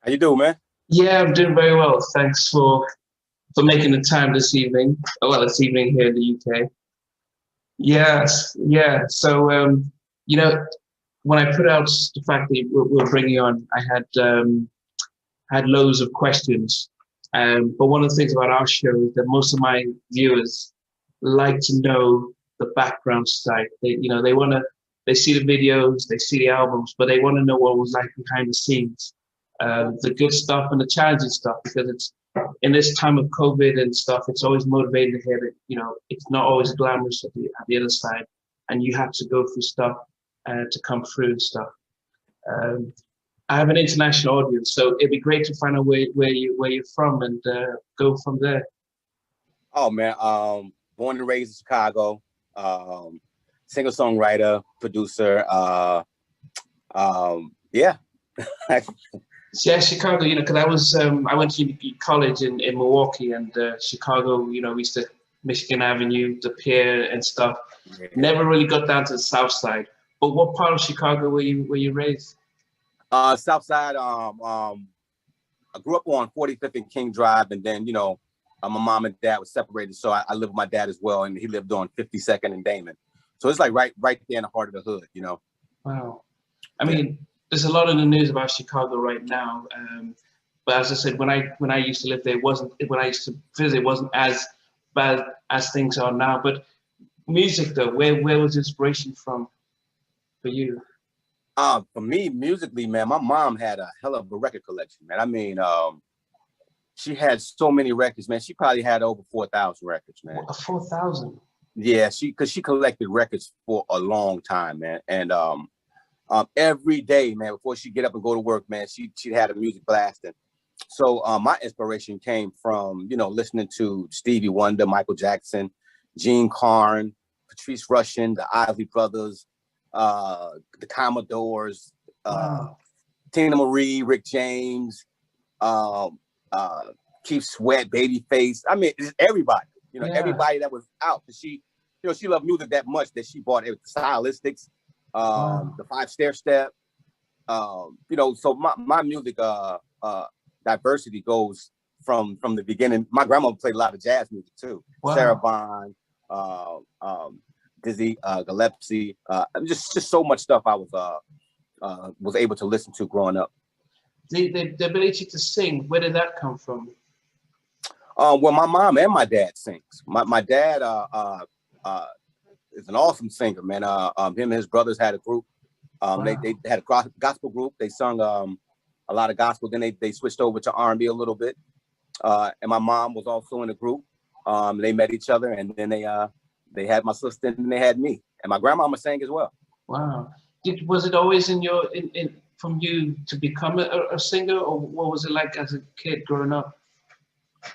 How you doing, man? Yeah, I'm doing very well. Thanks for making the time this evening. Oh, well, this evening here in the UK. Yes, yeah. So you know, when I put out the fact that we're bringing you on, I had loads of questions. But one of the things about our show is that most of my viewers like to know the background side. They want to, they see the videos, they see the albums, but they want to know what was like behind the scenes, the good stuff and the challenging stuff, because it's in this time of COVID and stuff, it's always motivating to hear that, it's not always glamorous at the other side, and you have to go through stuff to come through and stuff. Um, I have an international audience, so it'd be great to find out where you're from and go from there. Oh man, born and raised in Chicago, singer songwriter, producer. Yeah. Yeah, Chicago. Because I went to college in Milwaukee, and Chicago. We used to Michigan Avenue, the Pier, and stuff. Yeah. Never really got down to the South Side. But what part of Chicago were you raised? South Side. I grew up on 45th and King Drive, and then my mom and dad were separated, so I lived with my dad as well, and he lived on 52nd and Damon. So it's like right there in the heart of the hood, Wow. I mean, there's a lot in the news about Chicago right now. But as I said, when I used to live there, when I used to visit, it wasn't as bad as things are now. But music, though, where was inspiration from for you? For me, musically, man, my mom had a hell of a record collection, man. I mean, she had so many records, man. She probably had over 4,000 records, man. 4,000? Yeah, because she collected records for a long time, man. And every day, man, before she get up and go to work, man, she had a music blasting. So my inspiration came from, listening to Stevie Wonder, Michael Jackson, Gene Carn, Patrice Rushen, the Isley Brothers, the Commodores, Wow. Tina Marie, Rick James, Keith Sweat, Babyface. I mean, it's everybody. Everybody that was out. She loved music that much that she bought it. Stylistics, the 5-Stair-Step. So my music diversity goes from the beginning. My grandma played a lot of jazz music too. Wow. Sarah Vaughan, Dizzy Gillespie, just so much stuff I was able to listen to growing up. The ability to sing, where did that come from? Well, my mom and my dad sings. My dad is an awesome singer, man. Him and his brothers had a group. Wow. They had a gospel group. They sung a lot of gospel. Then they switched over to R&B a little bit. And my mom was also in a group. They met each other, and then they had my sister, and they had me. And my grandmama sang as well. Wow. Was it always in from you to become a singer, or what was it like as a kid growing up?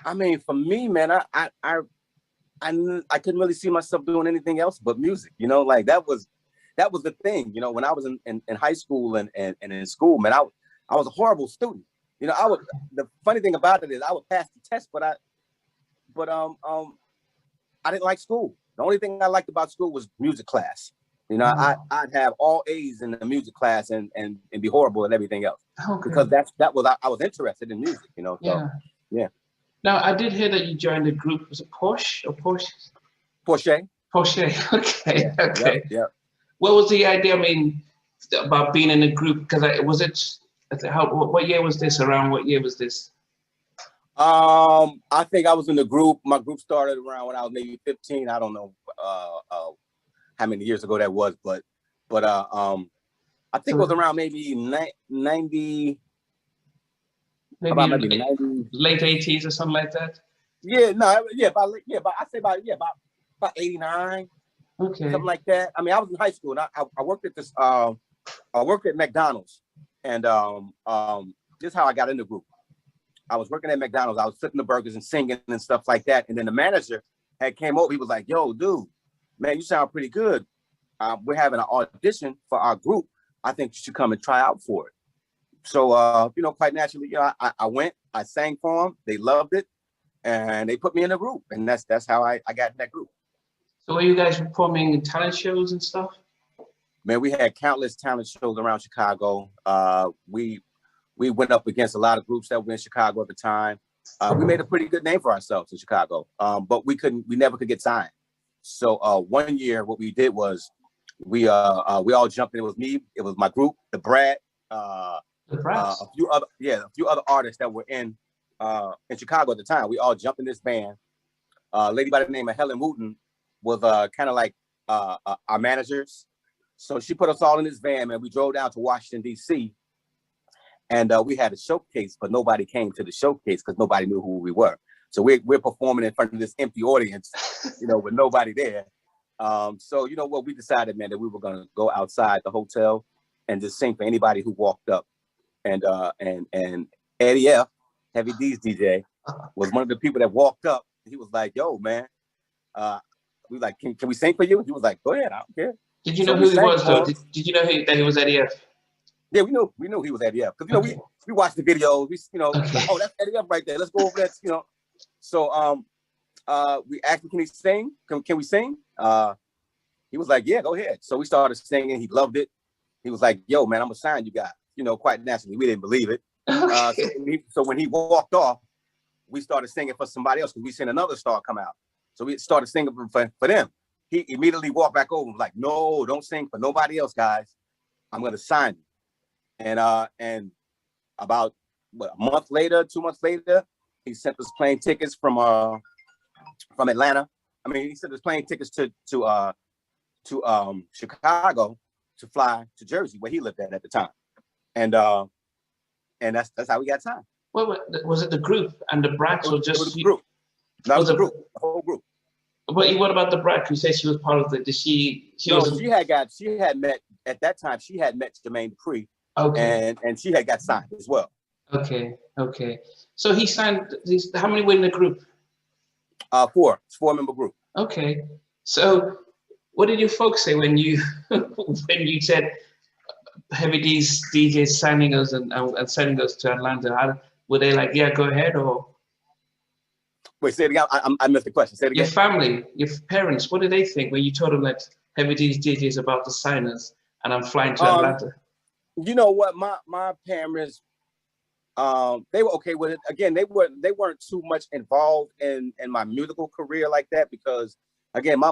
I mean, for me, man, I couldn't really see myself doing anything else but music. Like that was the thing. When I was in high school and in school, man, I was a horrible student. The funny thing about it is I would pass the test, but I didn't like school. The only thing I liked about school was music class. I'd have all A's in the music class and be horrible at everything else. Okay. Because I was interested in music. So, yeah. Now, I did hear that you joined a group. Was it Porsche or Porsche? Porsche. Porsche. Okay. Yeah. Okay. Yeah. What was the idea? I mean, about being in a group? Because what year was this? Around what year was this? I think I was in the group. My group started around when I was maybe 15. I don't know how many years ago that was, but I think it was around maybe 90. Maybe 90, late 80s or something like that. Yeah, no, yeah, I say about 89. Okay. Something like that. I mean, I was in high school and I worked at this. I worked at McDonald's, and this is how I got in the group. I was working at McDonald's. I was flipping the burgers and singing and stuff like that. And then the manager had came over. He was like, "Yo, dude, man, you sound pretty good. We're having an audition for our group. I think you should come and try out for it." So, quite naturally, I went, I sang for them. They loved it, and they put me in a group, and that's how I got in that group. So, were you guys performing in talent shows and stuff? Man, we had countless talent shows around Chicago. We went up against a lot of groups that were in Chicago at the time. We made a pretty good name for ourselves in Chicago, but we never could get signed. So one year, what we did was we all jumped in. It was me, it was my group, the Brad, a few other artists that were in Chicago at the time. We all jumped in this van. A lady by the name of Helen Wooten was kind of like our managers. So she put us all in this van, and we drove down to Washington, D.C. And we had a showcase, but nobody came to the showcase because nobody knew who we were. So we're performing in front of this empty audience, with nobody there. So you know what, we decided, man, that we were gonna go outside the hotel and just sing for anybody who walked up. And Eddie F, Heavy D's DJ, was one of the people that walked up. He was like, "Yo, man," we like, "Can we sing for you?" He was like, "Go ahead, I don't care." Did you know who he was though? Did you know that he was Eddie F? Yeah, we knew he was Eddie F, because we watched the videos. We Okay. Oh, that's Eddie F right there. Let's go over that. So we asked him, "Can he sing? Can we sing?" He was like, "Yeah, go ahead." So we started singing. He loved it. He was like, "Yo, man, I'm gonna sign you guys." Quite naturally, we didn't believe it. Okay. So when he walked off, we started singing for somebody else because we seen another star come out. So we started singing for them. He immediately walked back over and was like, "No, don't sing for nobody else, guys. I'm gonna sign you." And about a month later, 2 months later, he sent us plane tickets from Atlanta. I mean, he sent us plane tickets to Chicago to fly to Jersey, where he lived at the time. And that's how we got signed. Well, was it the group and the Brats, or just it was the group? No, it was the group, the whole group. But what about the Brat? You said she was part of the. She had met at that time. She had met Jermaine Dupri. Okay. And she had got signed as well. Okay. So he signed. How many were in the group? 4. It's a 4-member group. Okay. So what did your folks say when you said Heavy D's DJs signing us and sending us to Atlanta? Were they like, "Yeah, go ahead," or? Wait, say it again. I missed the question. Say it again. Your family, your parents, what did they think when you told them that Heavy D's DJ is about to sign us and I'm flying to Atlanta? You know what, my parents, they were okay with it. Again, they weren't too much involved in my musical career like that, because again, my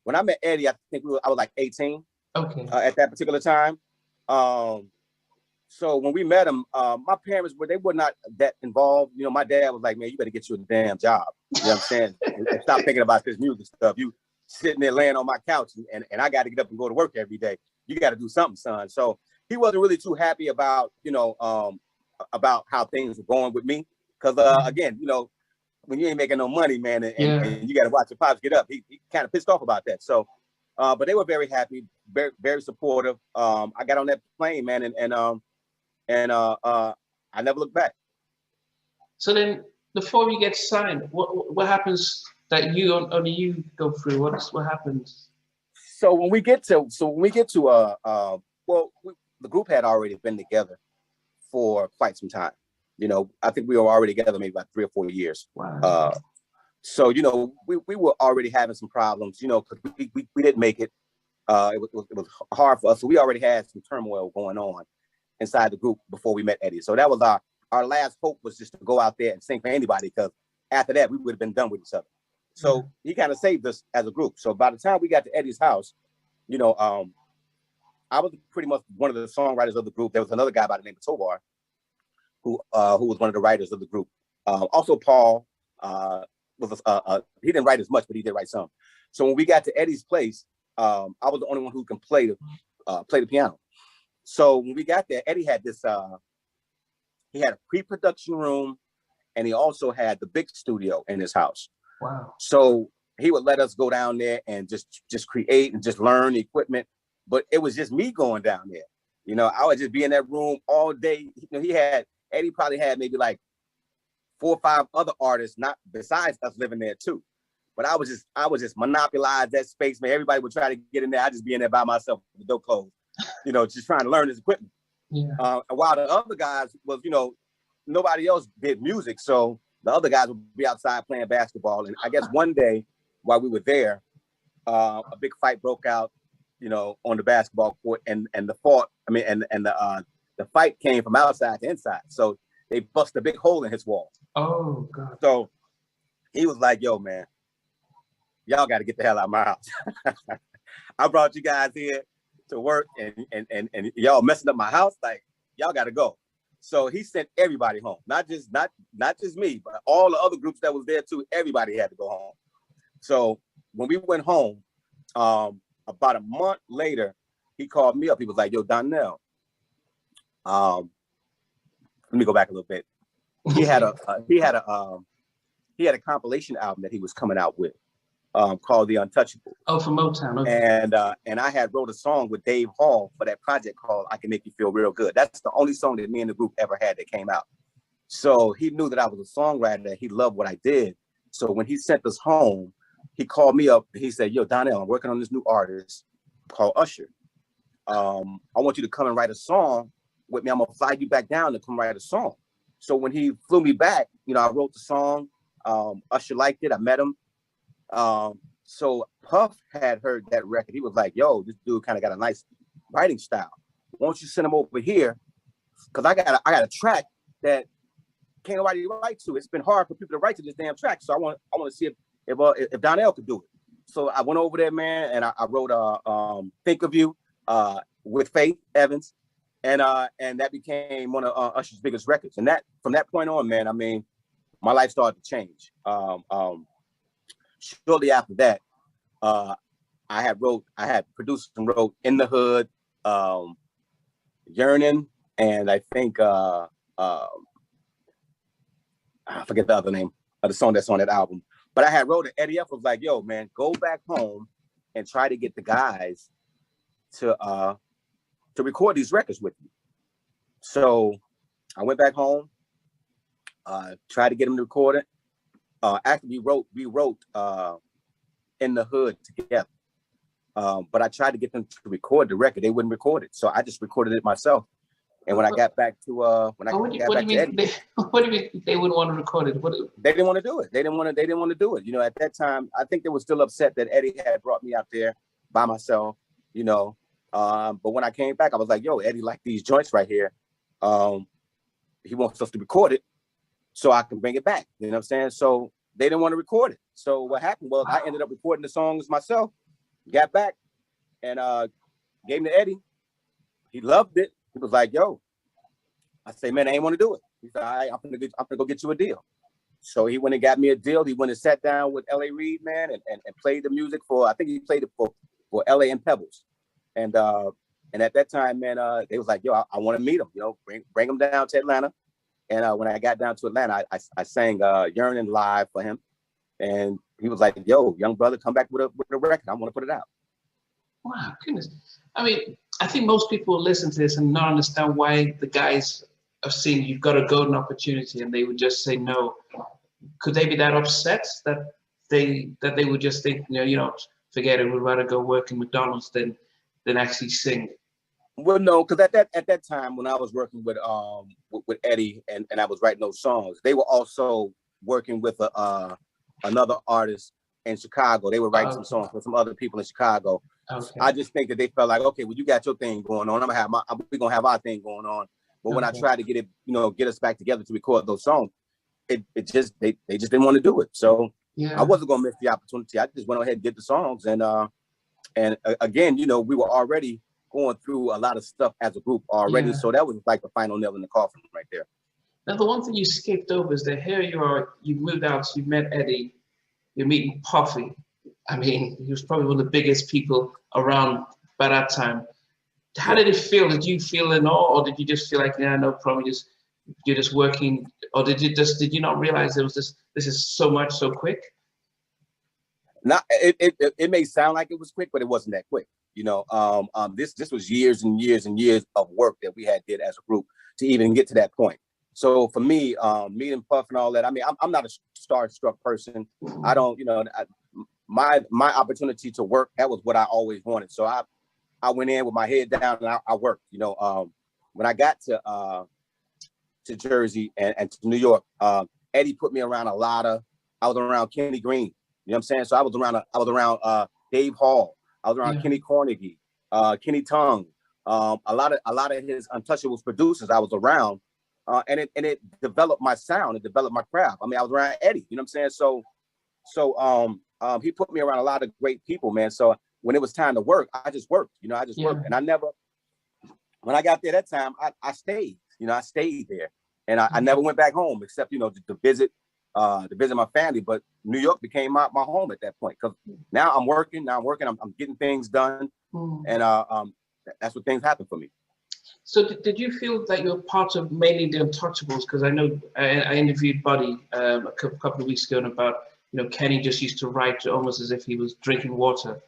when I met Eddie, I think I was like 18. Okay. At that particular time. So when we met him, my parents were not that involved. My dad was like, "Man, you better get you a damn job." You know what I'm saying? And stop thinking about this music stuff. You sitting there laying on my couch, and I got to get up and go to work every day. You got to do something, son. So he wasn't really too happy about how things were going with me, because again, when you ain't making no money, man, and you got to watch your pops get up, he kind of pissed off about that. So, but they were very happy, very, very supportive. I got on that plane, man, and I never looked back. So then, before you get signed, what happens that only you go through? What happens? So when we get to the group had already been together for quite some time. I think we were already together maybe about 3 or 4 years. Wow. So we were already having some problems, because we didn't make it. It was hard for us. So we already had some turmoil going on inside the group before we met Eddie. So that was our last hope, was just to go out there and sing for anybody, because after that we would have been done with each other. So he kind of saved us as a group. So by the time we got to Eddie's house, I was pretty much one of the songwriters of the group. There was another guy by the name of Tobar, who was one of the writers of the group. Also Paul he didn't write as much, but he did write some. So when we got to Eddie's place, I was the only one who can play the piano. So when we got there, Eddie had this, he had a pre-production room, and he also had the big studio in his house. Wow. So he would let us go down there and just create and just learn the equipment. But it was just me going down there. I would just be in that room all day. Eddie probably had maybe like 4 or 5 other artists, not besides us, living there too. But I would just monopolize that space, man. Everybody would try to get in there. I'd just be in there by myself with the door closed, just trying to learn this equipment. Yeah. And while the other guys was, nobody else did music. So the other guys would be outside playing basketball. And I guess one day while we were there, a big fight broke out, you know, on the basketball court, and the fault, I mean, and the fight came from outside to inside. So they bust a big hole in his wall. Oh God. So he was like, yo, man, y'all got to get the hell out of my house. I brought you guys here to work and y'all messing up my house. Like, y'all got to go. So he sent everybody home, not just me, but all the other groups that was there too. Everybody had to go home. So when we went home, about a month later, he called me up. He was like, yo, Donell, let me go back a little bit. He had a compilation album that he was coming out with, called The Untouchable. Oh, from Motown. Okay. And I had wrote a song with Dave Hall for that project called I Can Make You Feel Real Good. That's the only song that me and the group ever had that came out. So he knew that I was a songwriter. He loved what I did. So when he sent us home, he called me up. He said, yo, Donell, I'm working on this new artist called Usher. I want you to come and write a song with me. I'm gonna fly you back down to come write a song. So when he flew me back, you know, I wrote the song. Usher liked it. I met him. So Puff had heard that record. He was like, yo, this dude kind of got a nice writing style. Why don't you send him over here? Because I got a track that can't nobody write to. It's been hard for people to write to this damn track. So I want to see if Donell could do it. So I went over there, man, and I wrote Think of You with Faith Evans. And that became one of Usher's biggest records. And that from that point on, man, I mean, my life started to change. Shortly after that, I had produced and wrote In the Hood, Yearning, and I think I forget the other name of the song that's on that album. But I had wrote it. Eddie F was like, yo, man, go back home and try to get the guys to record these records with you. So I went back home, tried to get them to record it. After we wrote In the Hood together. But I tried to get them to record the record. They wouldn't record it. So I just recorded it myself. And when I got back to what do you mean they wouldn't want to record it? They didn't want to do it. They didn't want to do it. You know, at that time, I think they were still upset that Eddie had brought me out there by myself, you know. But when I came back, I was like, yo, Eddie liked these joints right here. He wants us to record it so I can bring it back. You know what I'm saying? So they didn't want to record it. So what happened was I ended up recording the songs myself, got back and gave them to Eddie. He loved it. He was like, yo, I say, man, I ain't want to do it. He said, all right, I'm gonna go get you a deal. So he went and got me a deal. He went and sat down with L.A. Reid, man, and played the music for, I think he played it for L.A. and Pebbles. And at that time, man, they was like, yo, I want to meet him, you know, bring him down to Atlanta. And when I got down to Atlanta, I sang Yearning live for him. And he was like, yo, young brother, come back with a record. I want to put it out. Wow, goodness. I mean, I think most people listen to this and not understand why the guys are saying you've got a golden opportunity and they would just say no. Could they be that upset that they would just think, you know, forget it, we'd rather go work in McDonald's than actually sing? Well, no, because at that time when I was working with Eddie and I was writing those songs, they were also working with another artist in Chicago. They were writing some songs for some other people in Chicago. Okay. I just think that they felt like, okay, well, you got your thing going on. We're gonna have our thing going on. But when I tried to get us back together to record those songs, they just didn't want to do it. So yeah. I wasn't gonna miss the opportunity. I just went ahead and did the songs, and again, you know, we were already going through a lot of stuff as a group already. Yeah. So that was like the final nail in the coffin right there. Now, the one thing you skipped over is that here you are, you moved out, you met Eddie, you're meeting Puffy. I mean, he was probably one of the biggest people around by that time. How did it feel? Did you feel in awe, or did you just feel like, yeah, no problem, you're just working, or did you not realize there was this is so much so quick? It may sound like it was quick, but it wasn't that quick. You know, this was years and years and years of work that we did as a group to even get to that point. So for me, meeting Puff and all that, I mean, I'm not a starstruck person. I don't, you know, my opportunity to work, that was what I always wanted. So I went in with my head down and I worked. You know, when I got to Jersey and to New York, Eddie put me around I was around Kenny Green. You know what I'm saying? So I was around Dave Hall. I was around Kenny Carnegie. Kenny Tongue, a lot of his Untouchables producers I was around, and it developed my sound, it developed my craft. I mean, I was around Eddie, you know what I'm saying? So he put me around a lot of great people, man. So when it was time to work, I just worked, you know, I just worked. And I never, when I got there that time, I stayed, you know, I stayed there. And I never went back home except, you know, to visit my family. But New York became my home at that point, because now I'm working, I'm getting things done. And that's what things happen for me. So did you feel that you're part of mainly the Untouchables? Because I know I interviewed Buddy a couple of weeks ago about, you know, Kenny just used to write almost as if he was drinking water.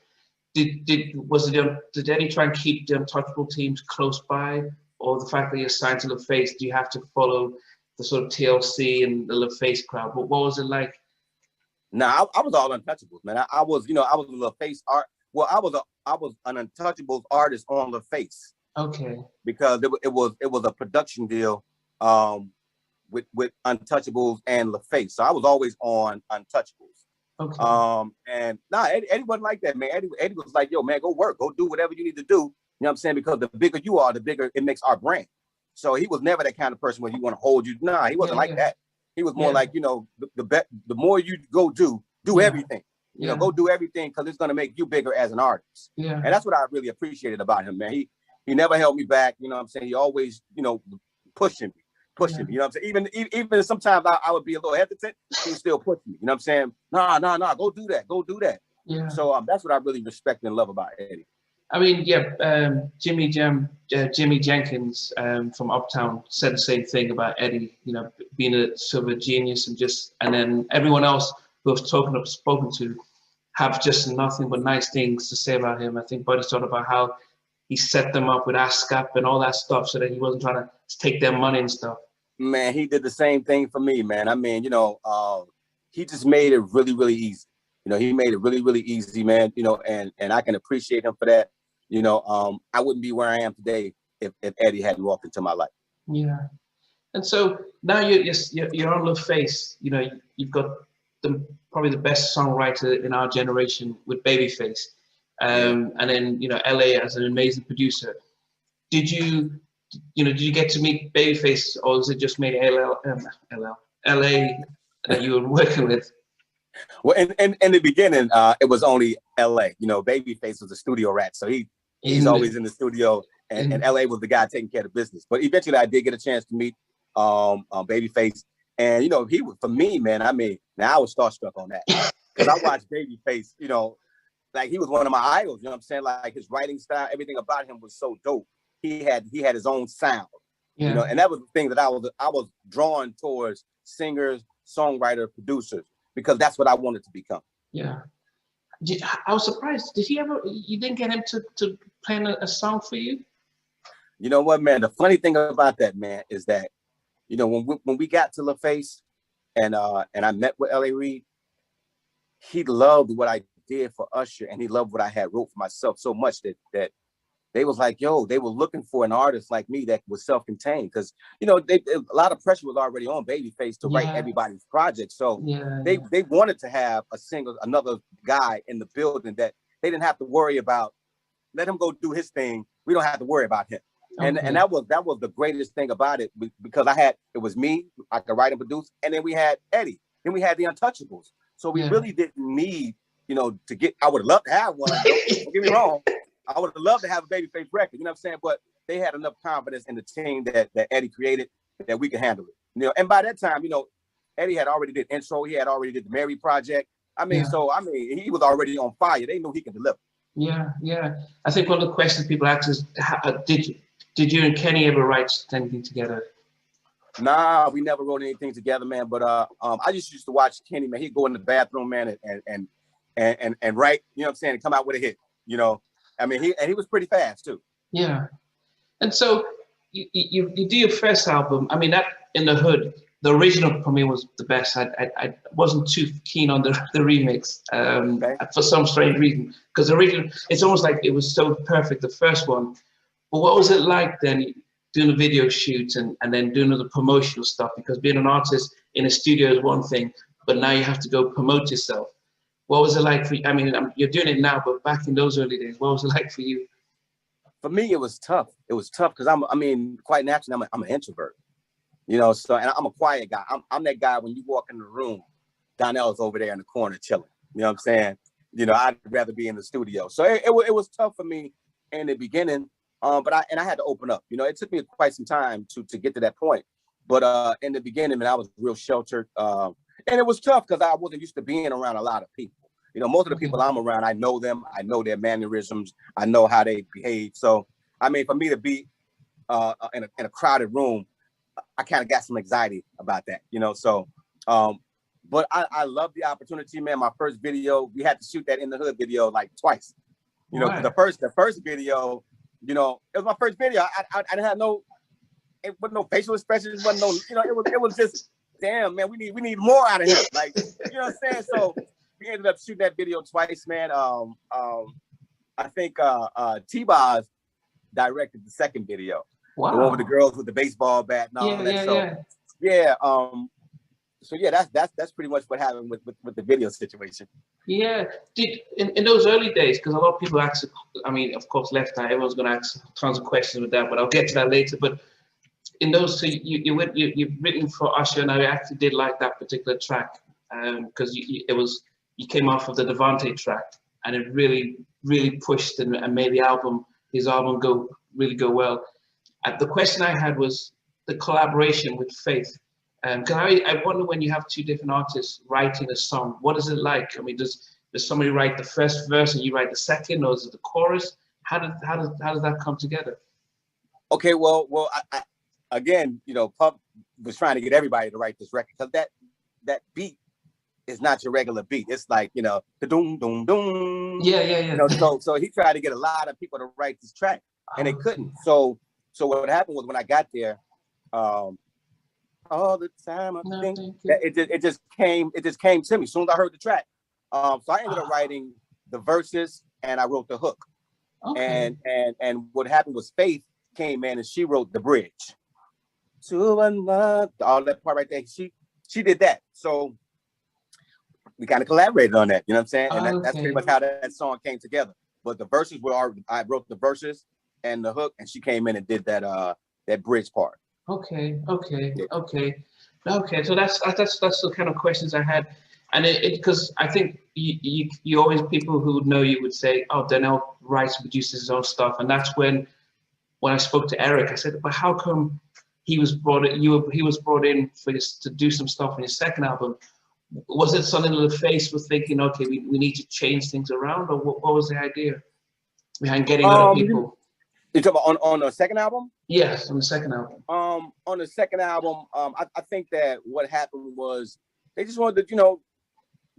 Did Eddie try and keep the Untouchable teams close by, or the fact that you're signed to LaFace, do you have to follow the sort of TLC and the LaFace crowd? What was it like? Nah, I was all Untouchables, man. I was, you know, I was a LaFace art. Well, I was an Untouchables artist on LaFace. Okay. Because it was a production deal with Untouchables and LaFace. So I was always on Untouchables. Okay. And Eddie wasn't like that, man. Eddie was like, yo, man, go work, go do whatever you need to do. You know what I'm saying? Because the bigger you are, the bigger it makes our brand. So he was never that kind of person where he want to hold you. Nah, he wasn't like that. He was more like, you know, the more you go do everything. You know, go do everything, because it's gonna make you bigger as an artist. Yeah. And that's what I really appreciated about him, man. He never held me back. You know what I'm saying? He always, you know, pushing me. You know what I'm saying? Even sometimes I would be a little hesitant, he was still pushing me. You know what I'm saying? Nah, go do that. Yeah. So that's what I really respect and love about Eddie. I mean, Jimmy Jenkins from Uptown said the same thing about Eddie, you know, being a sort of a genius, and then everyone else who I've spoken to have just nothing but nice things to say about him. I think Buddy talked about how he set them up with ASCAP and all that stuff so that he wasn't trying to take their money and stuff. Man, he did the same thing for me, man. I mean, you know, he just made it really, really easy. You know, he made it really, really easy, man. You know, and I can appreciate him for that. You know, I wouldn't be where I am today if Eddie hadn't walked into my life. Yeah. And so now you're on LaFace. You know, you've got probably the best songwriter in our generation with Babyface. And then, you know, LA as an amazing producer. Did you get to meet Babyface, or was it just made LA that you were working with? Well, in the beginning, it was only LA. You know, Babyface was a studio rat, so he's always in the studio, and LA was the guy taking care of the business. But eventually, I did get a chance to meet Babyface, and you know, he was, for me, man. I mean, now I was starstruck on that, because I watched Babyface. You know, like he was one of my idols. You know what I'm saying? Like his writing style, everything about him was so dope. He had his own sound. You know, and that was the thing that I was drawn towards singers, songwriter, producers, because that's what I wanted to become. Yeah. I was surprised. You didn't get him to plan a song for you? You know what, man? The funny thing about that, man, is that, you know, when we got to LaFace and I met with L.A. Reid, he loved what I did for Usher, and he loved what I had wrote for myself so much that they was like, yo, they were looking for an artist like me that was self-contained, because, you know, a lot of pressure was already on Babyface to write everybody's project. So they wanted to have another guy in the building that they didn't have to worry about. Let him go do his thing. We don't have to worry about him. Okay. And that was the greatest thing about it, because it was me, I could write and produce, and then we had Eddie, then we had the Untouchables. So we really didn't need, you know, I would have loved to have one. Don't get me wrong. I would have loved to have a Babyface record, you know what I'm saying? But they had enough confidence in the team that Eddie created that we could handle it. You know, and by that time, you know, Eddie had already did intro, he had already did the Mary project. I mean, he was already on fire. They knew he could deliver. Yeah. I think one of the questions people ask is, did you and Kenny ever write anything together? Nah, we never wrote anything together, man. But I just used to watch Kenny, man. He'd go in the bathroom, man, and write, you know what I'm saying, and come out with a hit, you know. I mean, he was pretty fast too. Yeah. And so you do your first album. I mean, that In the Hood, the original for me was the best. I wasn't too keen on the remix for some strange reason, because the original, it's almost like it was so perfect, the first one. But what was it like then doing a video shoot and then doing all the promotional stuff? Because being an artist in a studio is one thing, but now you have to go promote yourself. What was it like for you? I mean, you're doing it now, but back in those early days, what was it like for you? for me, it was tough. It was tough because I mean, quite naturally, I'm an introvert, you know. So, and I'm a quiet guy. I'm that guy when you walk in the room, Donell's over there in the corner chilling. You know what I'm saying? You know, I'd rather be in the studio. So it was tough for me in the beginning. But I had to open up. You know, it took me quite some time to get to that point. But in the beginning, man, I was real sheltered. And it was tough because I wasn't used to being around a lot of people. You know, most of the people I'm around, I know them. I know their mannerisms. I know how they behave. So, I mean, for me to be in a crowded room, I kind of got some anxiety about that, you know. So, but I love the opportunity, man. My first video, we had to shoot that In the Hood video like twice. You know, the first video, you know, it was my first video. I didn't have it wasn't no facial expressions, wasn't no, you know, it was just, damn, man, we need more out of him. Like, you know what I'm saying? So we ended up shooting that video twice, man. I think T-Boz directed the second video. Wow. The one with the girls with the baseball bat and all that. So yeah, that's pretty much what happened with the video situation. Yeah, in those early days, because a lot of people ask, I mean, of course, Left Eye, everyone's going to ask tons of questions with that, but I'll get to that later. But in those, so you've written for Usher, and I actually did like that particular track because you came off of the Devante track, and it really pushed and made his album go well. The question I had was the collaboration with Faith. Because I wonder, when you have two different artists writing a song, what is it like? I mean, does somebody write the first verse and you write the second, or is it the chorus? How does that come together? Okay, well, I again, you know, Pup was trying to get everybody to write this record because that beat is not your regular beat. It's like, you know, the doom doom doom. Yeah. You know, so he tried to get a lot of people to write this track, and they couldn't. So what happened was, when I got there, all the time I think that it just came to me as soon as I heard the track. So I ended up writing the verses, and I wrote the hook. Okay. And what happened was, Faith came in and she wrote the bridge. To another, all that part right there. She did that. So we kind of collaborated on that. You know what I'm saying? And that's pretty much how that song came together. But the verses I wrote the verses and the hook, and she came in and did that bridge part. Okay. So that's the kind of questions I had, and because I think you always, people who know you would say, oh, Donell writes and produces his own stuff, and that's when I spoke to Eric, I said, but how come he was brought in to do some stuff on his second album? Was it something LaFace was thinking, okay, we need to change things around, or what was the idea behind getting other people? You talking about on the second album? Yes, on the second album. On the second album, I think that what happened was they just wanted to, you know,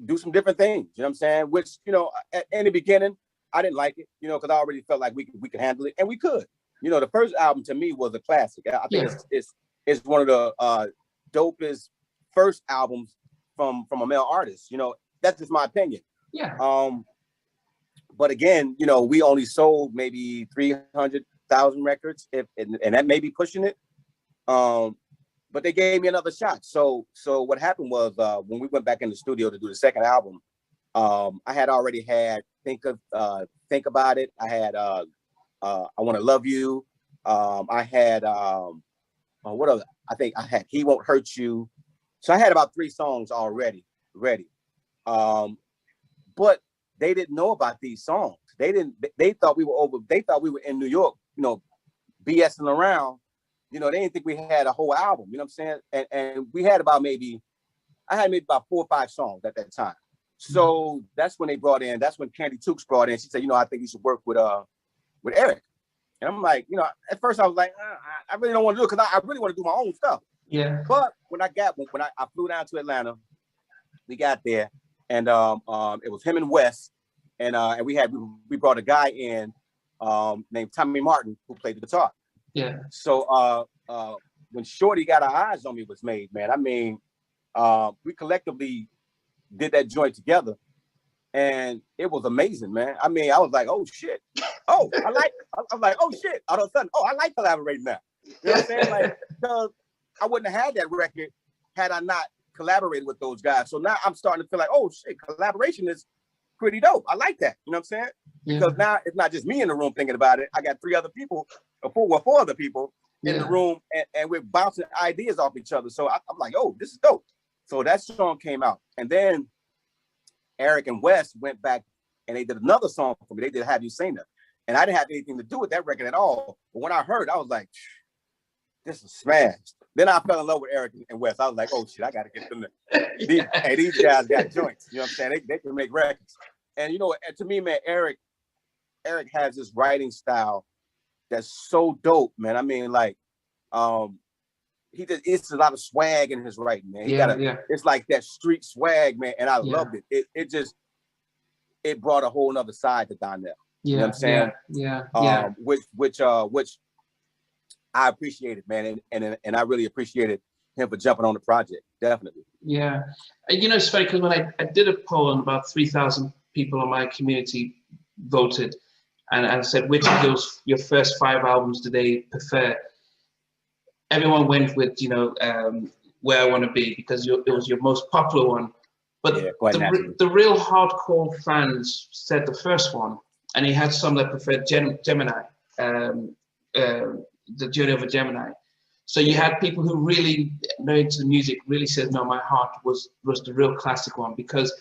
do some different things. You know what I'm saying? Which, you know, in the beginning, I didn't like it, you know, because I already felt like we could handle it, and we could. You know, the first album to me was a classic. I think it's one of the dopest first albums from a male artist. You know, that's just my opinion. Yeah. But again, you know, we only sold maybe 300,000 records, and that may be pushing it. But they gave me another shot. So what happened was, when we went back in the studio to do the second album, I had already had Think About It. I had I Want to Love You. I had what else? I think I had He Won't Hurt You. So I had about 3 songs already ready. But they didn't know about these songs. They thought we were in New York, you know, BSing around. You know, they didn't think we had a whole album, you know what I'm saying? And we had I had maybe about 4 or 5 songs at that time. So that's when Candy Tukes brought in. She said, you know, I think you should work with Eric. And I'm like, you know, at first I was like, I really don't want to do it, because I really want to do my own stuff. Yeah. But when I flew down to Atlanta, we got there, and it was him and Wes, and we brought a guy in named Tommy Martin, who played the guitar. Yeah. So when Shorty Got Our Eyes on Me was made, man, I mean, we collectively did that joint together, and it was amazing, man. I mean, I was like, oh shit, I'm like, oh shit, all of a sudden, I like collaborating now. You know what I'm saying? Like, because I wouldn't have had that record had I not collaborated with those guys. So now I'm starting to feel like, oh shit, collaboration is pretty dope. I like that. You know what I'm saying? Because now it's not just me in the room thinking about it. I got three other people, or four other people in the room, and we're bouncing ideas off each other. So I'm like, oh, this is dope. So that song came out, and then Eric and Wes went back and they did another song for me. They did Have You Seen Her, and I didn't have anything to do with that record at all. But when I heard, I was like, this is smashed. Then I fell in love with Eric and Wes. I was like, oh shit, I gotta get them there. These guys got joints. You know what I'm saying? They can make records. And you know, to me, man, Eric has this writing style that's so dope, man. I mean, like, it's a lot of swag in his writing, man. It's like that street swag, man, and I loved it. It brought a whole nother side to Donell. You know what I'm saying? Which I appreciated, man, and I really appreciated him for jumping on the project, definitely. Yeah, and you know, it's funny because when I did a poll and about 3,000 people in my community voted, and said which of those your first 5 albums do they prefer? Everyone went with, you know, Where I Want to Be, because it was your most popular one. But the real hardcore fans said the first one, and he had some that preferred Gemini, the Journey of a Gemini. So you had people who really know into the music really said, no, my heart was the real classic one, because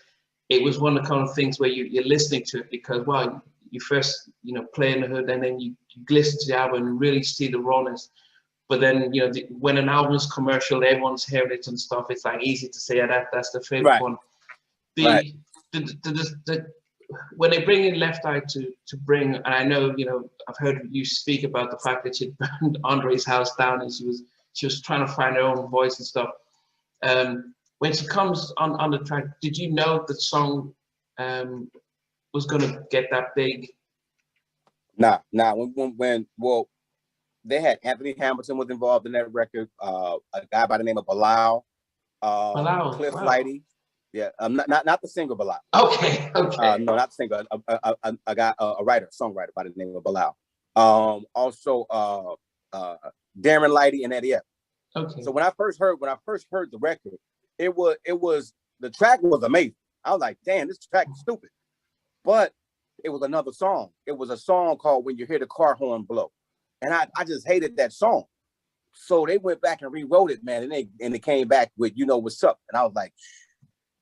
it was one of the kind of things where you're listening to it because, well, you first, you know, play in the hood, and then you listen to the album and really see the rawness. But then, you know, when an album's commercial, everyone's hearing it and stuff, it's like easy to say, yeah, that's the favorite one. When they bring in Left Eye to bring, and I know, you know, I've heard you speak about the fact that she burned Andre's house down and she was trying to find her own voice and stuff. When she comes on the track, did you know the song was gonna get that big? Nah. Well, they had Anthony Hamilton was involved in that record. A guy by the name of Bilal. Cliff Lighty. Yeah, not the singer Bilal. Okay. No, not the singer. A guy, a writer, songwriter by the name of Bilal. Also, Darren Lighty and Eddie F. Okay. So when I first heard the record, it was the track was amazing. I was like, damn, this track is stupid. But it was another song. It was a song called When You Hear the Car Horn Blow. And I just hated that song. So they went back and rewrote it, man. And they came back with You Know What's Up. And I was like,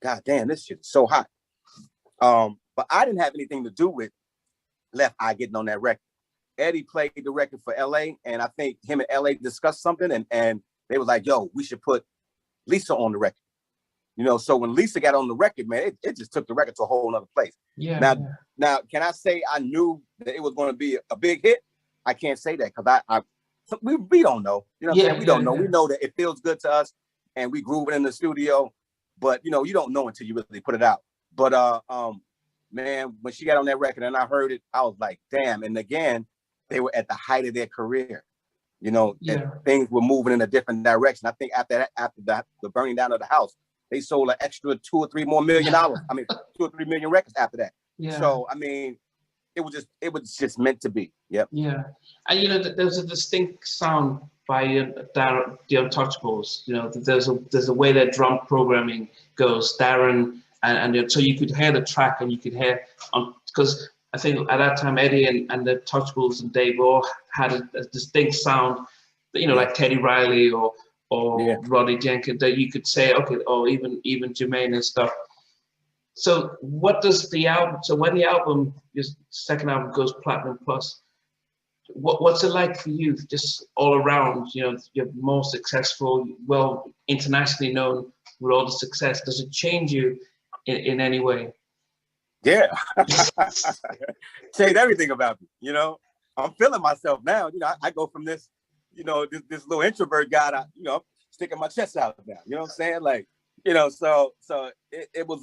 God damn, this shit is so hot. But I didn't have anything to do with Left Eye getting on that record. Eddie played the record for LA, and I think him and LA discussed something, and they was like, yo, we should put Lisa on the record. You know, so when Lisa got on the record, man, it just took the record to a whole nother place. Yeah. Now, can I say I knew that it was going to be a big hit? I can't say that because we don't know. You know what I'm saying? We don't know. We know that it feels good to us, and we groove it in the studio. But you know, you don't know until you really put it out. But man, when she got on that record and I heard it, I was like, damn. And again, they were at the height of their career. You know, and things were moving in a different direction. I think after the burning down of the house, they sold an extra $2 or $3 more million. I mean, 2 or 3 million records after that. Yeah. So I mean, it was just meant to be. Yep. Yeah, and you know, there's a distinct sound by the Untouchables. You know, there's a way that drum programming goes, Darren, and so you could hear the track and you could hear because I think at that time Eddie and the Untouchables and Dave all had a distinct sound, you know, like Teddy Riley or Rodney Jenkins, that you could say, okay, or even Jermaine and stuff. So what does the album? So when the album, your second album, goes platinum plus, what's it like for you, just all around? You know, you're more successful, well, internationally known with all the success. Does it change you in any way? Yeah, changed everything about me. You know, I'm feeling myself now. You know, I go from this, you know, this little introvert guy, you know, sticking my chest out now. You know what I'm saying? Like, you know, so it was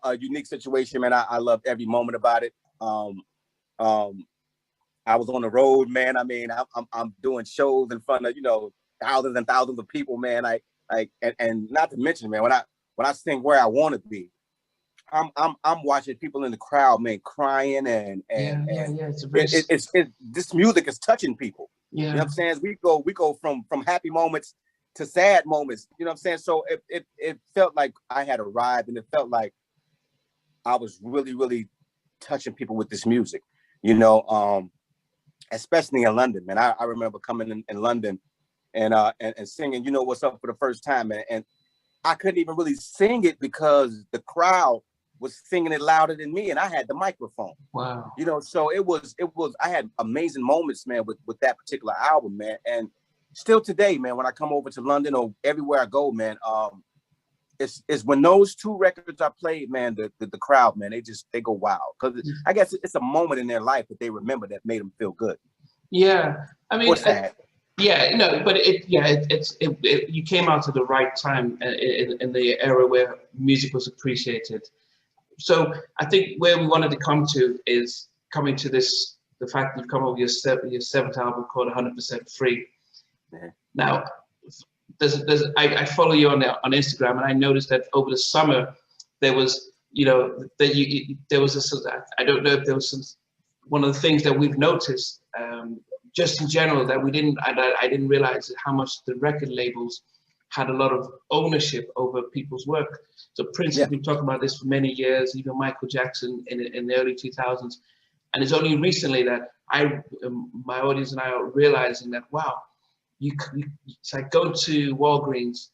a unique situation, man. I loved every moment about it. I was on the road, man. I mean, I'm doing shows in front of, you know, thousands and thousands of people, man. And not to mention, man, when I sing Where I Want to Be, I'm watching people in the crowd, man, crying and it's this music is touching people. Yeah. You know what I'm saying? We go from happy moments to sad moments. You know what I'm saying? So it felt like I had arrived, and it felt like I was really, really touching people with this music, you know, especially in London, man. I remember coming in London and singing, you know, what's up for the first time, man. And I couldn't even really sing it because the crowd was singing it louder than me, and I had the microphone. Wow. You know, so it was, I had amazing moments, man, with that particular album, man. And still today, man, when I come over to London or everywhere I go, man, it's when those two records I played, man, the crowd, man, they go wild. Because I guess it's a moment in their life that they remember that made them feel good. Yeah. I mean, yeah, no, but you came out at the right time in the era where music was appreciated. So I think where we wanted to come to is coming to this, the fact that you've come over your seventh album called 100% Free. Yeah. Now, I follow you on Instagram, and I noticed that over the summer there was, you know, there was I don't know if there was some, one of the things that we've noticed just in general that I didn't realize how much the record labels had a lot of ownership over people's work. So Prince has been talking about this for many years, even Michael Jackson in the early 2000s. And it's only recently that my audience and I are realizing that, wow, it's like going to Walgreens,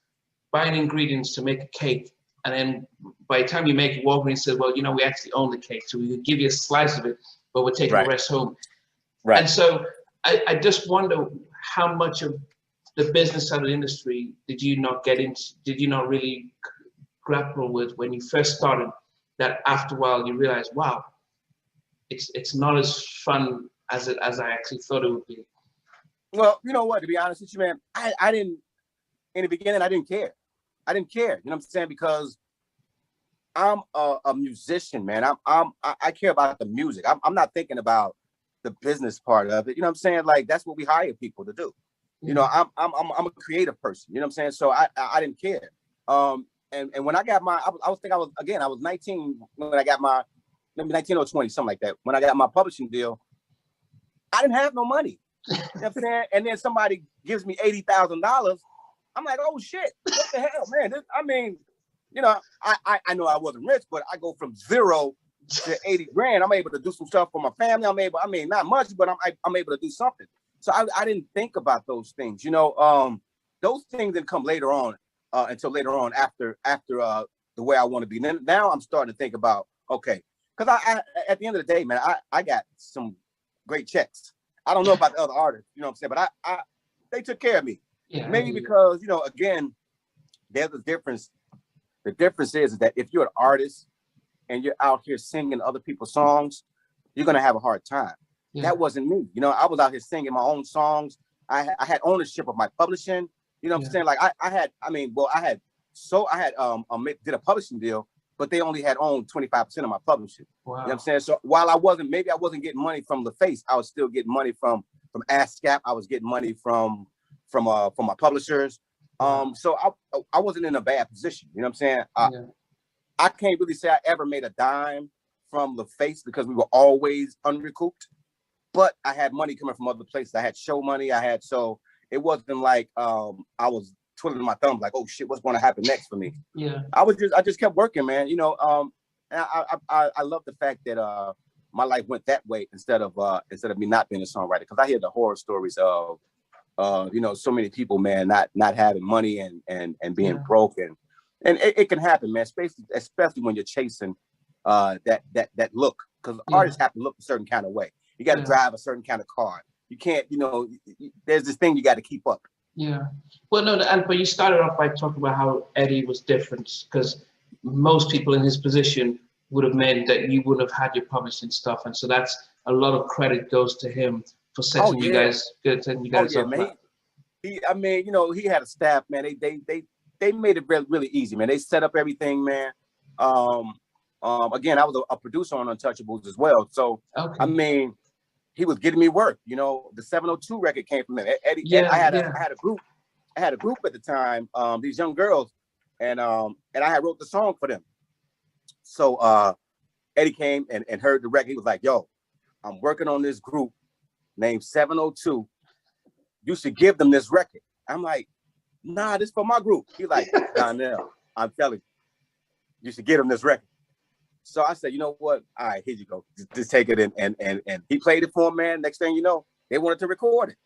buying ingredients to make a cake. And then by the time you make it, Walgreens says, well, you know, we actually own the cake. So we could give you a slice of it, but we're taking the rest home. Right. And so I just wonder how much of the business side of the industry did you not really grapple with when you first started, that after a while you realize, wow, it's not as fun as I actually thought it would be? Well, you know what, to be honest with you, man, I didn't, in the beginning, I didn't care. You know what I'm saying? Because I'm a musician, man. I care about the music. I'm not thinking about the business part of it. You know what I'm saying? Like, that's what we hire people to do. You know, I'm a creative person. You know what I'm saying? So I didn't care. And when I got my, I was 19 when I got my, maybe 19 or 20, something like that. When I got my publishing deal, I didn't have no money. You know what I'm saying? And then somebody gives me $80,000. I'm like, oh shit, what the hell, man? I mean, you know, I know I wasn't rich, but I go from 0 to 80 grand. I'm able to do some stuff for my family. I mean, not much, but I'm able to do something. So I didn't think about those things, you know. Those things didn't come later on, until later on after the way I want to be. Now I'm starting to think about, okay, because I at the end of the day, man, I got some great checks. I don't know about the other artists, you know what I'm saying, but I they took care of me. Yeah, maybe because, you know, again, there's a difference. The difference is that if you're an artist and you're out here singing other people's songs, you're gonna have a hard time. Yeah. That wasn't me. You know, I was out here singing my own songs. I had ownership of my publishing. You know what I'm saying? Like I did a publishing deal, but they only had owned 25% of my publishing. Wow. You know what I'm saying? So while I wasn't getting money from LaFace, I was still getting money from ASCAP. I was getting money from my publishers. So I wasn't in a bad position. You know what I'm saying? I can't really say I ever made a dime from LaFace because we were always unrecouped. But I had money coming from other places. I had show money. So it wasn't like I was twiddling my thumbs like, oh shit, what's going to happen next for me? Yeah. I just kept working, man. You know, and I love the fact that my life went that way instead of me not being a songwriter, because I hear the horror stories of you know, so many people, man, not having money and being broke, and it can happen, man, especially when you're chasing that look, because artists have to look a certain kind of way. You got to drive a certain kind of car. You can't, you know, there's this thing you got to keep up. Yeah. Well, no, but you started off by talking about how Eddie was different, because most people in his position would have meant that you wouldn't have had your publishing stuff. And so that's a lot of credit goes to him for setting you guys up. Man. I mean, you know, he had a staff, man. They made it really, really easy, man. They set up everything, man. Again, I was a producer on Untouchables as well. So, I mean, he was getting me work. You know, the 702 record came from him. Eddie, I had a group at the time, these young girls, and I had wrote the song for them. So Eddie came and heard the record. He was like, yo, I'm working on this group named 702. You should give them this record. I'm like, nah, this is for my group. He's like, Donell, I'm telling you, you should give them this record. So I said, you know what? All right, here you go. Just take it, and he played it for him, man. Next thing you know, they wanted to record it.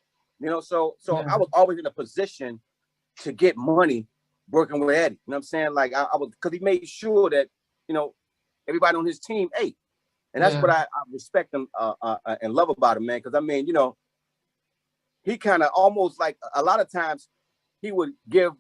You know, so I was always in a position to get money working with Eddie. You know what I'm saying? Like I was, because he made sure that, you know, everybody on his team ate. And that's what I respect him and love about him, man. Because I mean, you know, he kind of almost like a lot of times he would give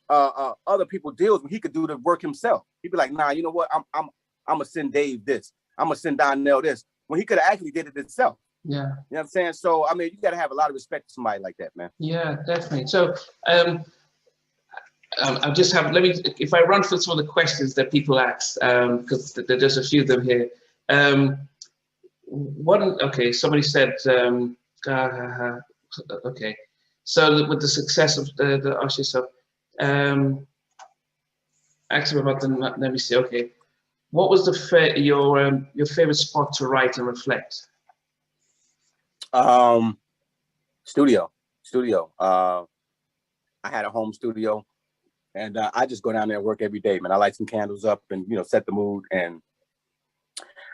other people deals when he could do the work himself. He'd be like, nah, you know what? I'm gonna send Dave this. I'm gonna send Donell this. When he could have actually did it himself. Yeah. You know what I'm saying? So I mean, you gotta have a lot of respect for somebody like that, man. Yeah, definitely. So I'll just have, let me, if I run through some of the questions that people ask, because there's a few of them here. Okay, somebody said, okay, so with the success of the Usher stuff, ask him about the, let me see, okay. What was your favorite spot to write and reflect? Studio. I had a home studio. And I just go down there and work every day, man. I light some candles up and, you know, set the mood. And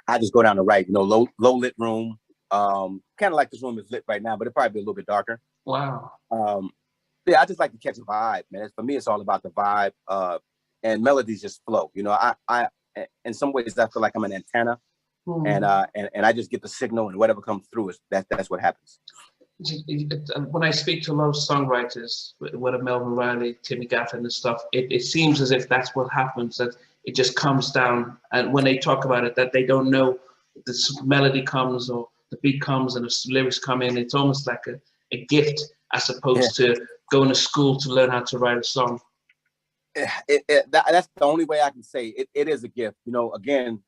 I just go down to write, you know, low lit room. Kind of like this room is lit right now, but it'll probably be a little bit darker. Wow. Yeah, I just like to catch a vibe, man. For me, it's all about the vibe. And melodies just flow. You know, I in some ways I feel like I'm an antenna. And I just get the signal, and whatever comes through is that's what happens. When I speak to a lot of songwriters, whether Melvin Riley, Timmy Gaffin and stuff, it seems as if that's what happens, that it just comes down, and when they talk about it, that they don't know this melody comes or the beat comes and the lyrics come in. It's almost like a gift as opposed to going to school to learn how to write a song. That's the only way I can say it. It is a gift. You know, again,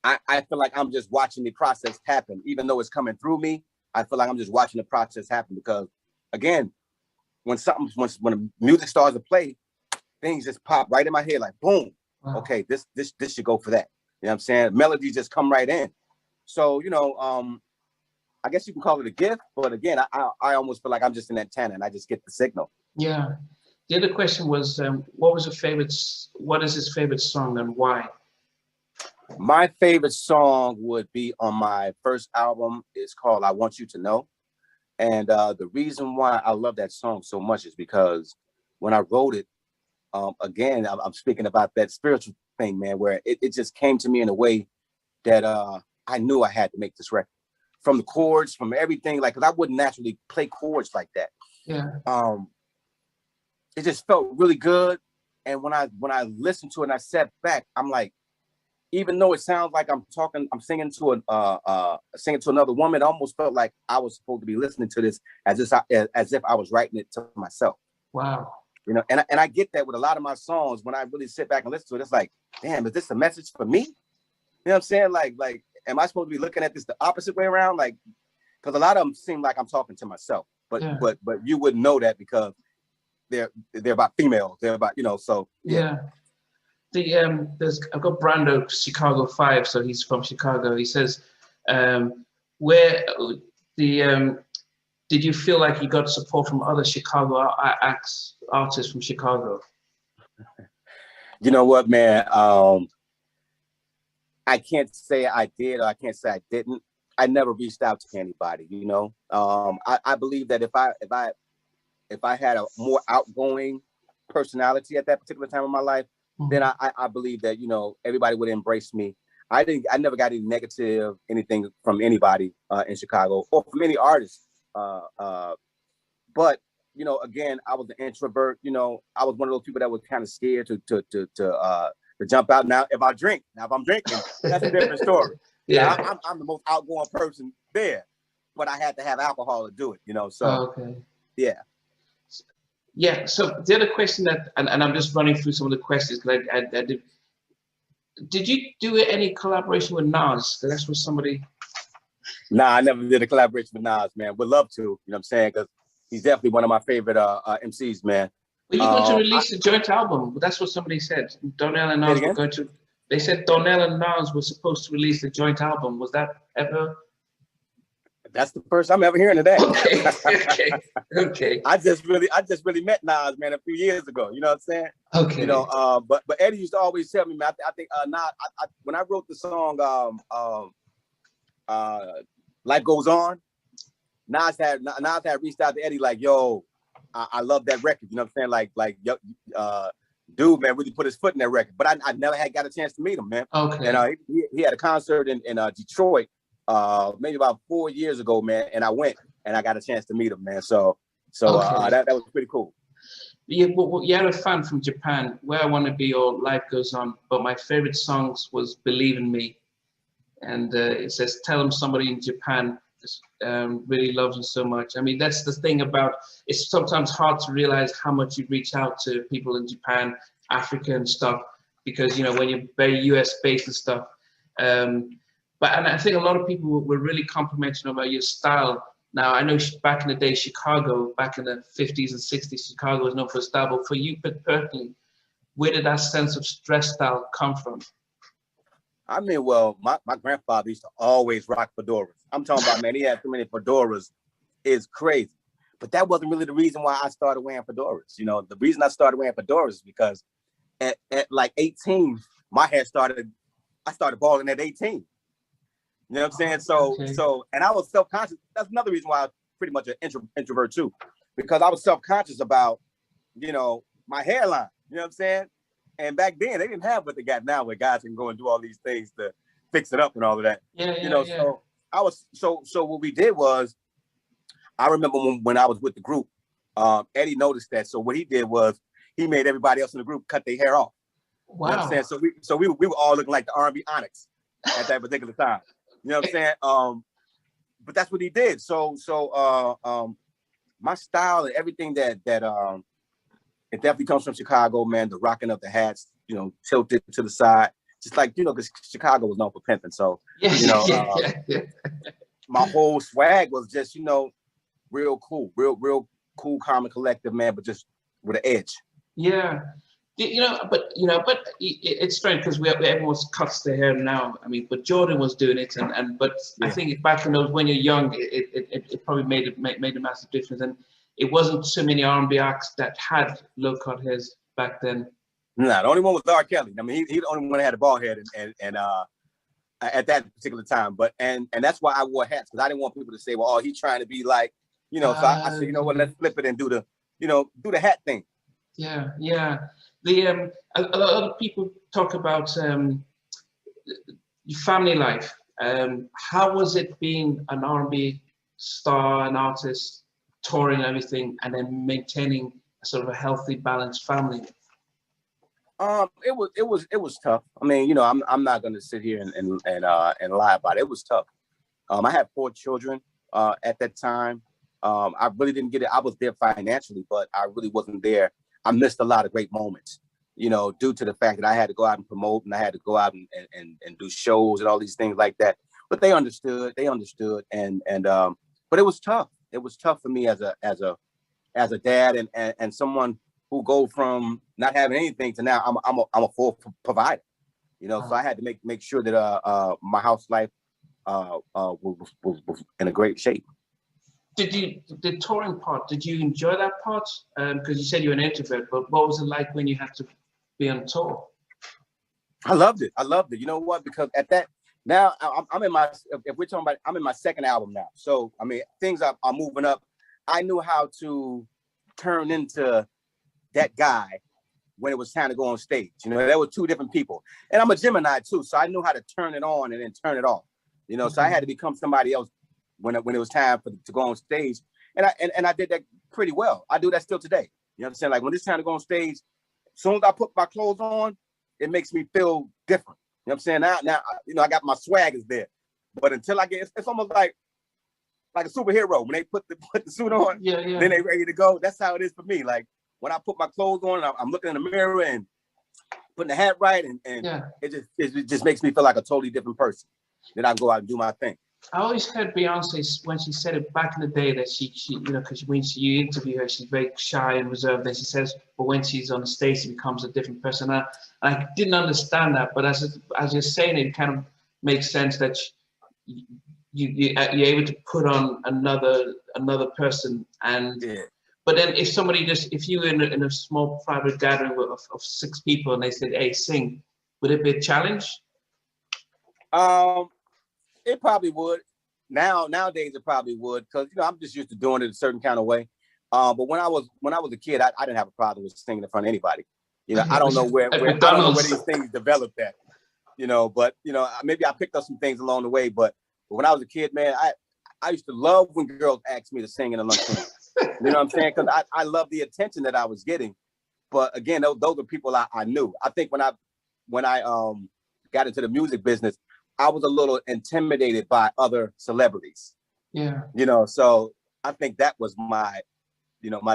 I feel like I'm just watching the process happen, even though it's coming through me. I feel like I'm just watching the process happen because, again, when the music starts to play, things just pop right in my head like boom. Wow. Okay, this should go for that. You know what I'm saying? Melodies just come right in. So, you know, I guess you can call it a gift, but again, I almost feel like I'm just an antenna and I just get the signal. Yeah. The other question was, what is his favorite song and why? My favorite song would be on my first album. It's called I Want You to Know. And the reason why I love that song so much is because when I wrote it, again, I'm speaking about that spiritual thing, man, where it just came to me in a way that I knew I had to make this record. From the chords, from everything, like, because I wouldn't naturally play chords like that. Yeah. It just felt really good. And when I listened to it and I sat back, I'm like, even though it sounds like I'm singing to another woman, it almost felt like I was supposed to be listening to this as if I was writing it to myself. Wow. You know, and I get that with a lot of my songs. When I really sit back and listen to it, it's like, damn, is this a message for me? You know what I'm saying? Like, am I supposed to be looking at this the opposite way around? Like, because a lot of them seem like I'm talking to myself, but you wouldn't know that because they're about females. They're about, you know, so yeah. I've got Brando Chicago 5, so he's from Chicago. He says, did you feel like you got support from other Chicago artists from Chicago? You know what, man? I can't say I did or I can't say I didn't. I never reached out to anybody, you know. I believe that if I had a more outgoing personality at that particular time of my life, then I believe that, you know, everybody would embrace me. I never got any negative anything from anybody in Chicago or from any artist. But, you know, again, I was an introvert. You know, I was one of those people that was kind of scared to jump out. Now, if I'm drinking, that's a different story. Yeah, now, I'm the most outgoing person there, but I had to have alcohol to do it. You know, so yeah. Yeah. So the other question and I'm just running through some of the questions because I did. Did you do any collaboration with Nas? That's what somebody. Nah, I never did a collaboration with Nas, man. Would love to, you know what I'm saying? Because he's definitely one of my favorite MCs, man. But you're going to release a joint album. That's what somebody said. Donell and Nas were going to. They said Donell and Nas were supposed to release a joint album. Was that ever? That's the first I'm ever hearing of that. Okay. I just really met Nas, man, a few years ago. You know what I'm saying? Okay. You know, but Eddie used to always tell me, man. I think when I wrote the song "Life Goes On," Nas had reached out to Eddie like, "Yo, I love that record." You know what I'm saying? Like, dude, man, really put his foot in that record. But I never got a chance to meet him, man. Okay. And he had a concert in Detroit, maybe about 4 years ago, man. And I went and I got a chance to meet him, man. So Okay. that was pretty cool. Yeah, well, you had a fan from Japan, Where I Want to Be or Life Goes On, but my favorite songs was Believe in Me. And it says, tell them somebody in Japan really loves you so much. I mean, that's the thing about, it's sometimes hard to realize how much you reach out to people in Japan, Africa and stuff, because, you know, when you're very US based and stuff. And I think a lot of people were really complimenting about your style. Now, I know back in the day, Chicago, back in the 50s and 60s, Chicago was known for style, but for you personally, where did that sense of stress style come from? I mean, well, my grandfather used to always rock fedoras. I'm talking about, man, he had so many fedoras, it's crazy. But that wasn't really the reason why I started wearing fedoras. You know, the reason I started wearing fedoras is because at like 18, my hair I started balling at 18. You know what I'm saying? So, and I was self-conscious. That's another reason why I was pretty much an introvert too, because I was self-conscious about, you know, my hairline. You know what I'm saying? And back then they didn't have what they got now, where guys can go and do all these things to fix it up and all of that. So I was so what we did was, I remember when I was with the group, Eddie noticed that. So what he did was he made everybody else in the group cut their hair off. Wow. You know what I'm saying? So we were all looking like the R&B Onyx at that particular time. You know what I'm saying? But that's what he did. So my style and everything that it definitely comes from Chicago, man. The rocking of the hats, you know, tilted to the side, just like, you know, because Chicago was known for pimping. So you know, my whole swag was just, you know, real cool, real cool, calm and collective, man, but just with an edge. Yeah. But it's strange because everyone cuts their hair now. I mean, but Jordan was doing it, but I think back in those, when you're young, it probably made a massive difference. And it wasn't so many R&B acts that had low cut hairs back then. Nah, the only one was R. Kelly. I mean, he the only one that had a bald head, and at that particular time. But and that's why I wore hats, because I didn't want people to say, well, oh, he's trying to be like, you know. So I said, you know what, let's flip it and do the hat thing. Yeah. A lot of people talk about your family life. How was it being an R&B star, an artist, touring and everything, and then maintaining a sort of a healthy, balanced family? It was tough. I mean, you know, I'm not gonna sit here and lie about it. It was tough. I had 4 children at that time. I really didn't get it. I was there financially, but I really wasn't there. I missed a lot of great moments, you know, due to the fact that I had to go out and promote, and I had to go out and do shows and all these things like that. But they understood, and but it was tough. It was tough for me as a dad and someone who go from not having anything to now I'm a full provider, you know. So I had to make sure that my house life was in a great shape. The touring part, did you enjoy that part? Because you said you're an introvert, but what was it like when you had to be on tour? I loved it. You know what? Because at that, now I'm in my, if we're talking about, I'm in my 2nd album now. So, I mean, things are moving up. I knew how to turn into that guy when it was time to go on stage. You know, there were 2 different people. And I'm a Gemini too, so I knew how to turn it on and then turn it off. You know, so I had to become somebody else when it was time to go on stage. And I did that pretty well. I do that still today. You know what I'm saying? Like, when it's time to go on stage, as soon as I put my clothes on, it makes me feel different. You know what I'm saying? Now, you know, I got my swag is there. But until I get, it's almost like a superhero. When they put the suit on, then they ready to go. That's how it is for me. Like, when I put my clothes on, I'm looking in the mirror and putting the hat right, and it just makes me feel like a totally different person. Then I can go out and do my thing. I always heard Beyonce, when she said it back in the day, that she you know, because when you interview her, she's very shy and reserved. Then she says, but when she's on the stage, she becomes a different person. And I didn't understand that, but as you're saying, it kind of makes sense that you're able to put on another person, and But then if somebody if you were in a small private gathering of 6 people and they said, hey, sing, would it be a challenge? It probably would. Nowadays it probably would, because I'm just used to doing it a certain kind of way. But when I was a kid, I didn't have a problem with singing in front of anybody. I don't know where these things developed at. But maybe I picked up some things along the way. But when I was a kid, man, I used to love when girls asked me to sing in the lunchroom. You know what I'm saying? Because I love the attention that I was getting. But again, those are people I knew. I think when I got into the music business, I was a little intimidated by other celebrities. Yeah. So I think that was my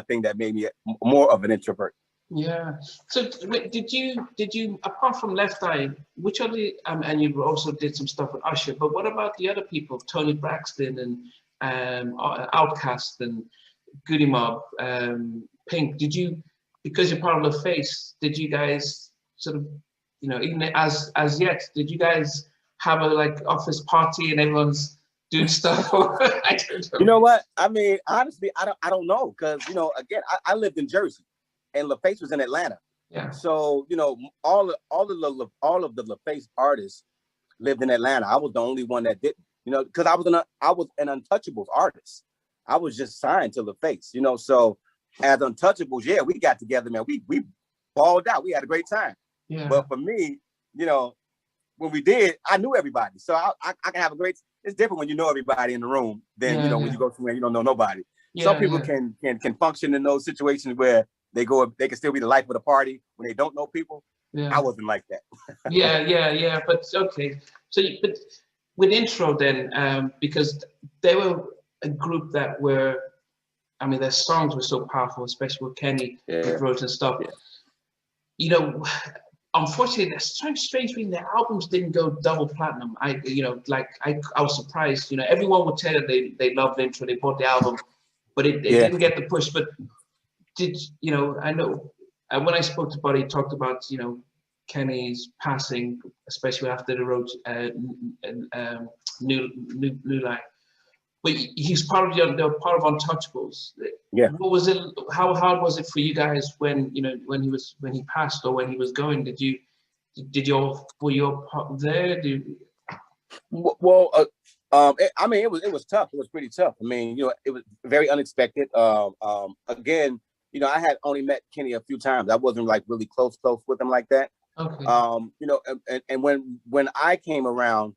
thing that made me more of an introvert. Yeah. So did you apart from Left Eye, which other and you also did some stuff with Usher, but what about the other people, Tony Braxton and Outkast and Goody Mob, Pink? Did you, because you're part of LaFace, did you guys sort of, even as yet, did you guys have a office party and everyone's doing stuff? I don't know. You know what? I mean, honestly, I don't know, because again, I lived in Jersey, and LaFace was in Atlanta. Yeah. So all of the LaFace artists lived in Atlanta. I was the only one that didn't. Because I was an Untouchables artist. I was just signed to LaFace. So as Untouchables, yeah, we got together, man. We balled out. We had a great time. Yeah. But for me, when we did, I knew everybody. So I can have a great. It's different when you know everybody in the room than when you go somewhere you don't know nobody. Yeah, some people can function in those situations where they can still be the life of the party when they don't know people. Yeah. I wasn't like that. yeah. But okay. So, but with Intro then, because they were a group that were, I mean, their songs were so powerful, especially with Kenny wrote and stuff. Yeah. Unfortunately, that's so strange thing. Their albums didn't go double platinum. I was surprised. Everyone would tell you they loved Intro, they bought the album, but it didn't get the push. But I know, and when I spoke to Buddy, he talked about Kenny's passing, especially after they wrote New Line. But he's part of Untouchables. Yeah. What was it? How hard was it for you guys when he passed, or when he was going? Were you all there? Well, I mean, it was tough. It was pretty tough. I mean, it was very unexpected. Again, I had only met Kenny a few times. I wasn't really close with him like that. Okay. And when I came around,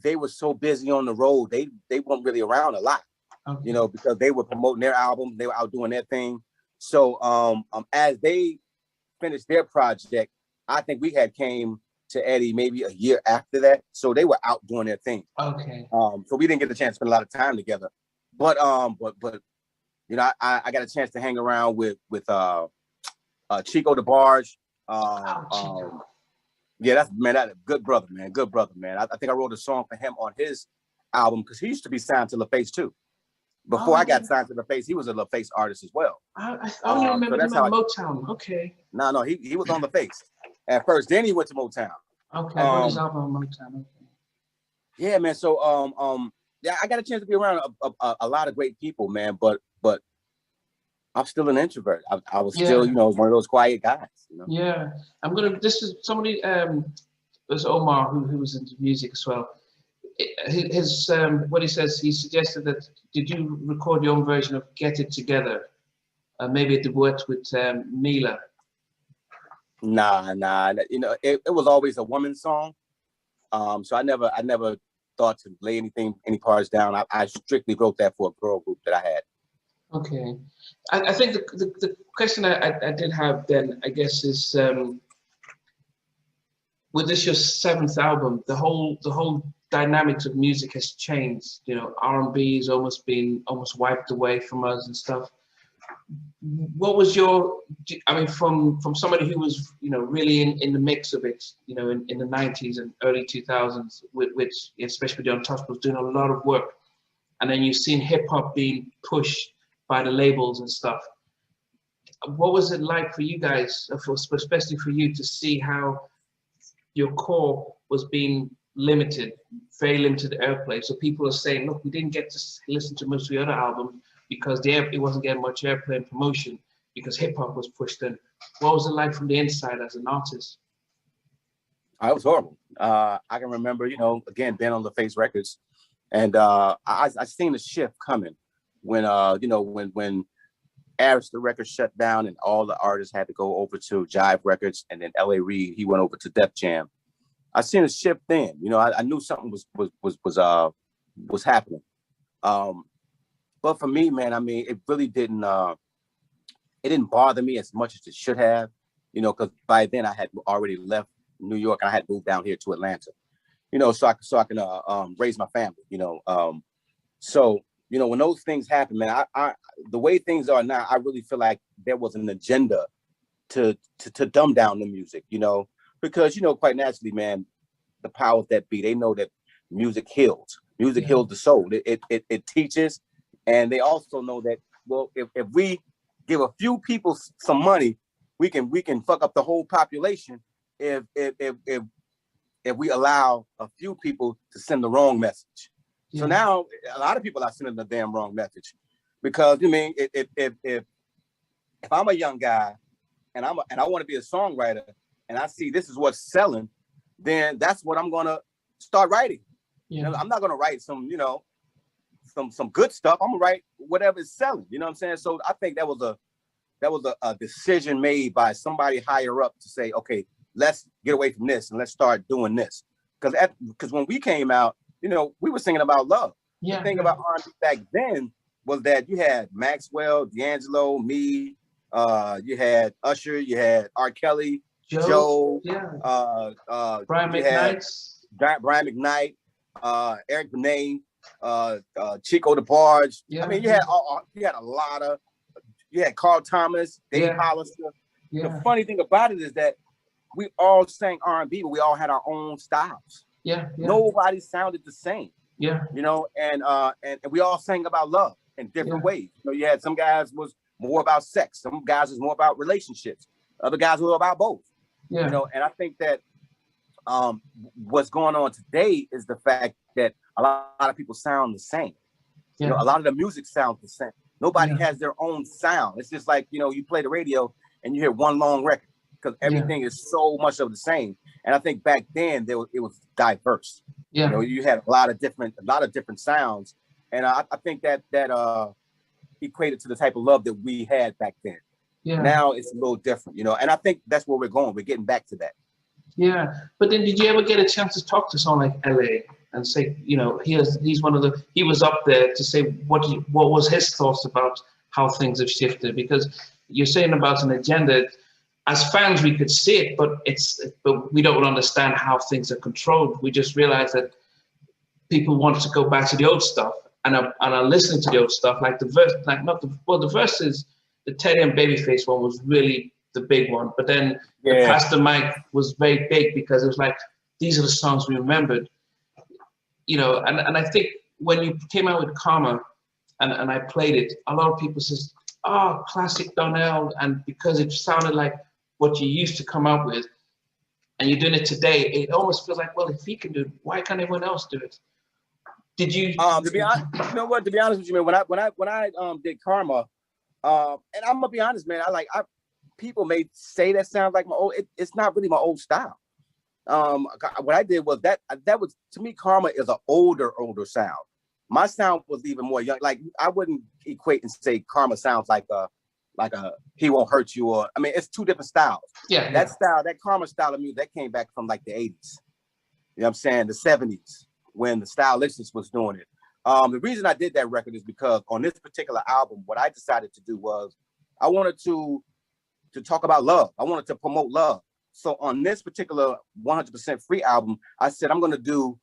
they were so busy on the road, they weren't really around a lot. Okay. Because they were promoting their album, they were out doing their thing. So as they finished their project, I think we had came to Eddie maybe a year after that. So they were out doing their thing. Okay. So we didn't get the chance to spend a lot of time together. But I got a chance to hang around with Chico DeBarge. Chico. Yeah, that's a good brother, man. Good brother, man. I think I wrote a song for him on his album, because he used to be signed to LaFace too. Before I got signed to LaFace, he was a LaFace artist as well. I only remember him at Motown. Okay. No, he was on LaFace at first. Then he went to Motown. Okay, I his album on Motown. Okay. Yeah, man. So I got a chance to be around a lot of great people, man. But I'm still an introvert. I was still, one of those quiet guys. Yeah, this is somebody. There's Omar who was into music as well. His what he says, he suggested that, did you record your own version of "Get It Together"? Maybe a duet with Mila. Nah. It was always a woman's song. So I never thought to lay any parts down. I strictly wrote that for a girl group that I had. Okay, I think the question I did have then, I guess, is with this your 7th album, the whole dynamics of music has changed. R&B has almost wiped away from us and stuff. What was from somebody who was really in the mix of it, in the 90s and early 2000s, which especially the Untouchables doing a lot of work, and then you've seen hip hop being pushed by the labels and stuff. What was it like for you guys, especially for you, to see how your core was being limited, very limited airplay? So people are saying, look, we didn't get to listen to most of the other albums, because it wasn't getting much airplay and promotion because hip hop was pushed in. What was it like from the inside as an artist? It was horrible. I can remember, you know, again, being on LaFace Records, and I seen the shift coming when, you know, when Aris, the record shut down and all the artists had to go over to Jive Records, and then L.A. Reid, he went over to Def Jam. I seen a shift then. You know, I knew something was happening. But for me, man, I mean, it really didn't bother me as much as it should have, you know, because by then I had already left New York and I had moved down here to Atlanta, you know, so I can raise my family, you know. So, you know, when those things happen, man, I the way things are now, I really feel like there was an agenda to dumb down the music, you know, because, you know, quite naturally, man, the powers that be, they know that music heals. Music heals the soul. It teaches, and they also know that, well, if we give a few people some money, we can fuck up the whole population if we allow a few people to send the wrong message. So now a lot of people are sending the damn wrong message, because you mean if I'm a young guy and I want to be a songwriter and I see this is what's selling, then that's what I'm gonna start writing. You know, I'm not gonna write some, you know, some good stuff. I'm gonna write whatever is selling. You know what I'm saying? So I think that was a decision made by somebody higher up to say, okay, let's get away from this and let's start doing this. Because when we came out, you know, we were singing about love. The thing about R&B back then was that you had Maxwell, D'Angelo, me, you had Usher, you had R. Kelly, Joe, Brian McKnight, Eric Benet, Chico DeBarge. I mean, you had a lot of, you had Carl Thomas, Dave Hollister. The funny thing about it is that we all sang R&B, but we all had our own styles. Nobody sounded the same. You know, and we all sang about love in different ways. You know, you had some guys was more about sex, some guys was more about relationships, other guys were about both. You know, and I think that what's going on today is the fact that a lot of people sound the same. You know, a lot of the music sounds the same. Nobody has their own sound. It's just like, you know, you play the radio and you hear one long record, because everything is so much of the same. And I think back then it was diverse. You know, you had a lot of different sounds, and I think that equated to the type of love that we had back then. Now it's a little different, you know, and I think that's where we're going. We're getting back to that. But then did you ever get a chance to talk to someone like LA and say, you know, he was up there to say what was his thoughts about how things have shifted? Because you're saying about an agenda. As fans, we could see it, but we don't understand how things are controlled. We just realize that people want to go back to the old stuff and are listening to the old stuff. Like the verses, the Teddy and Babyface one was really the big one. But then the Pastor Mike was very big because it was like, these are the songs we remembered. You know, and I think when you came out with Karma and I played it, a lot of people says, oh, classic Donell, and because it sounded like what you used to come up with, and you're doing it today, it almost feels like, well, if he can do it, why can't anyone else do it? Did you? To be honest, you know what? To be honest with you, man, when I did Karma, and I'm gonna be honest, man, people may say that sounds like my old. It's not really my old style. What I did was that was, to me, Karma is an older sound. My sound was even more young. Like, I wouldn't equate and say Karma sounds like a He Won't Hurt You, or, I mean, it's two different styles. That style, that Karma style of music, that came back from like the 80s. You know what I'm saying? The 70s, when the Stylistics was doing it. The reason I did that record is because on this particular album, what I decided to do was I wanted to talk about love. I wanted to promote love. So on this particular 100% free album, I said, I'm going to do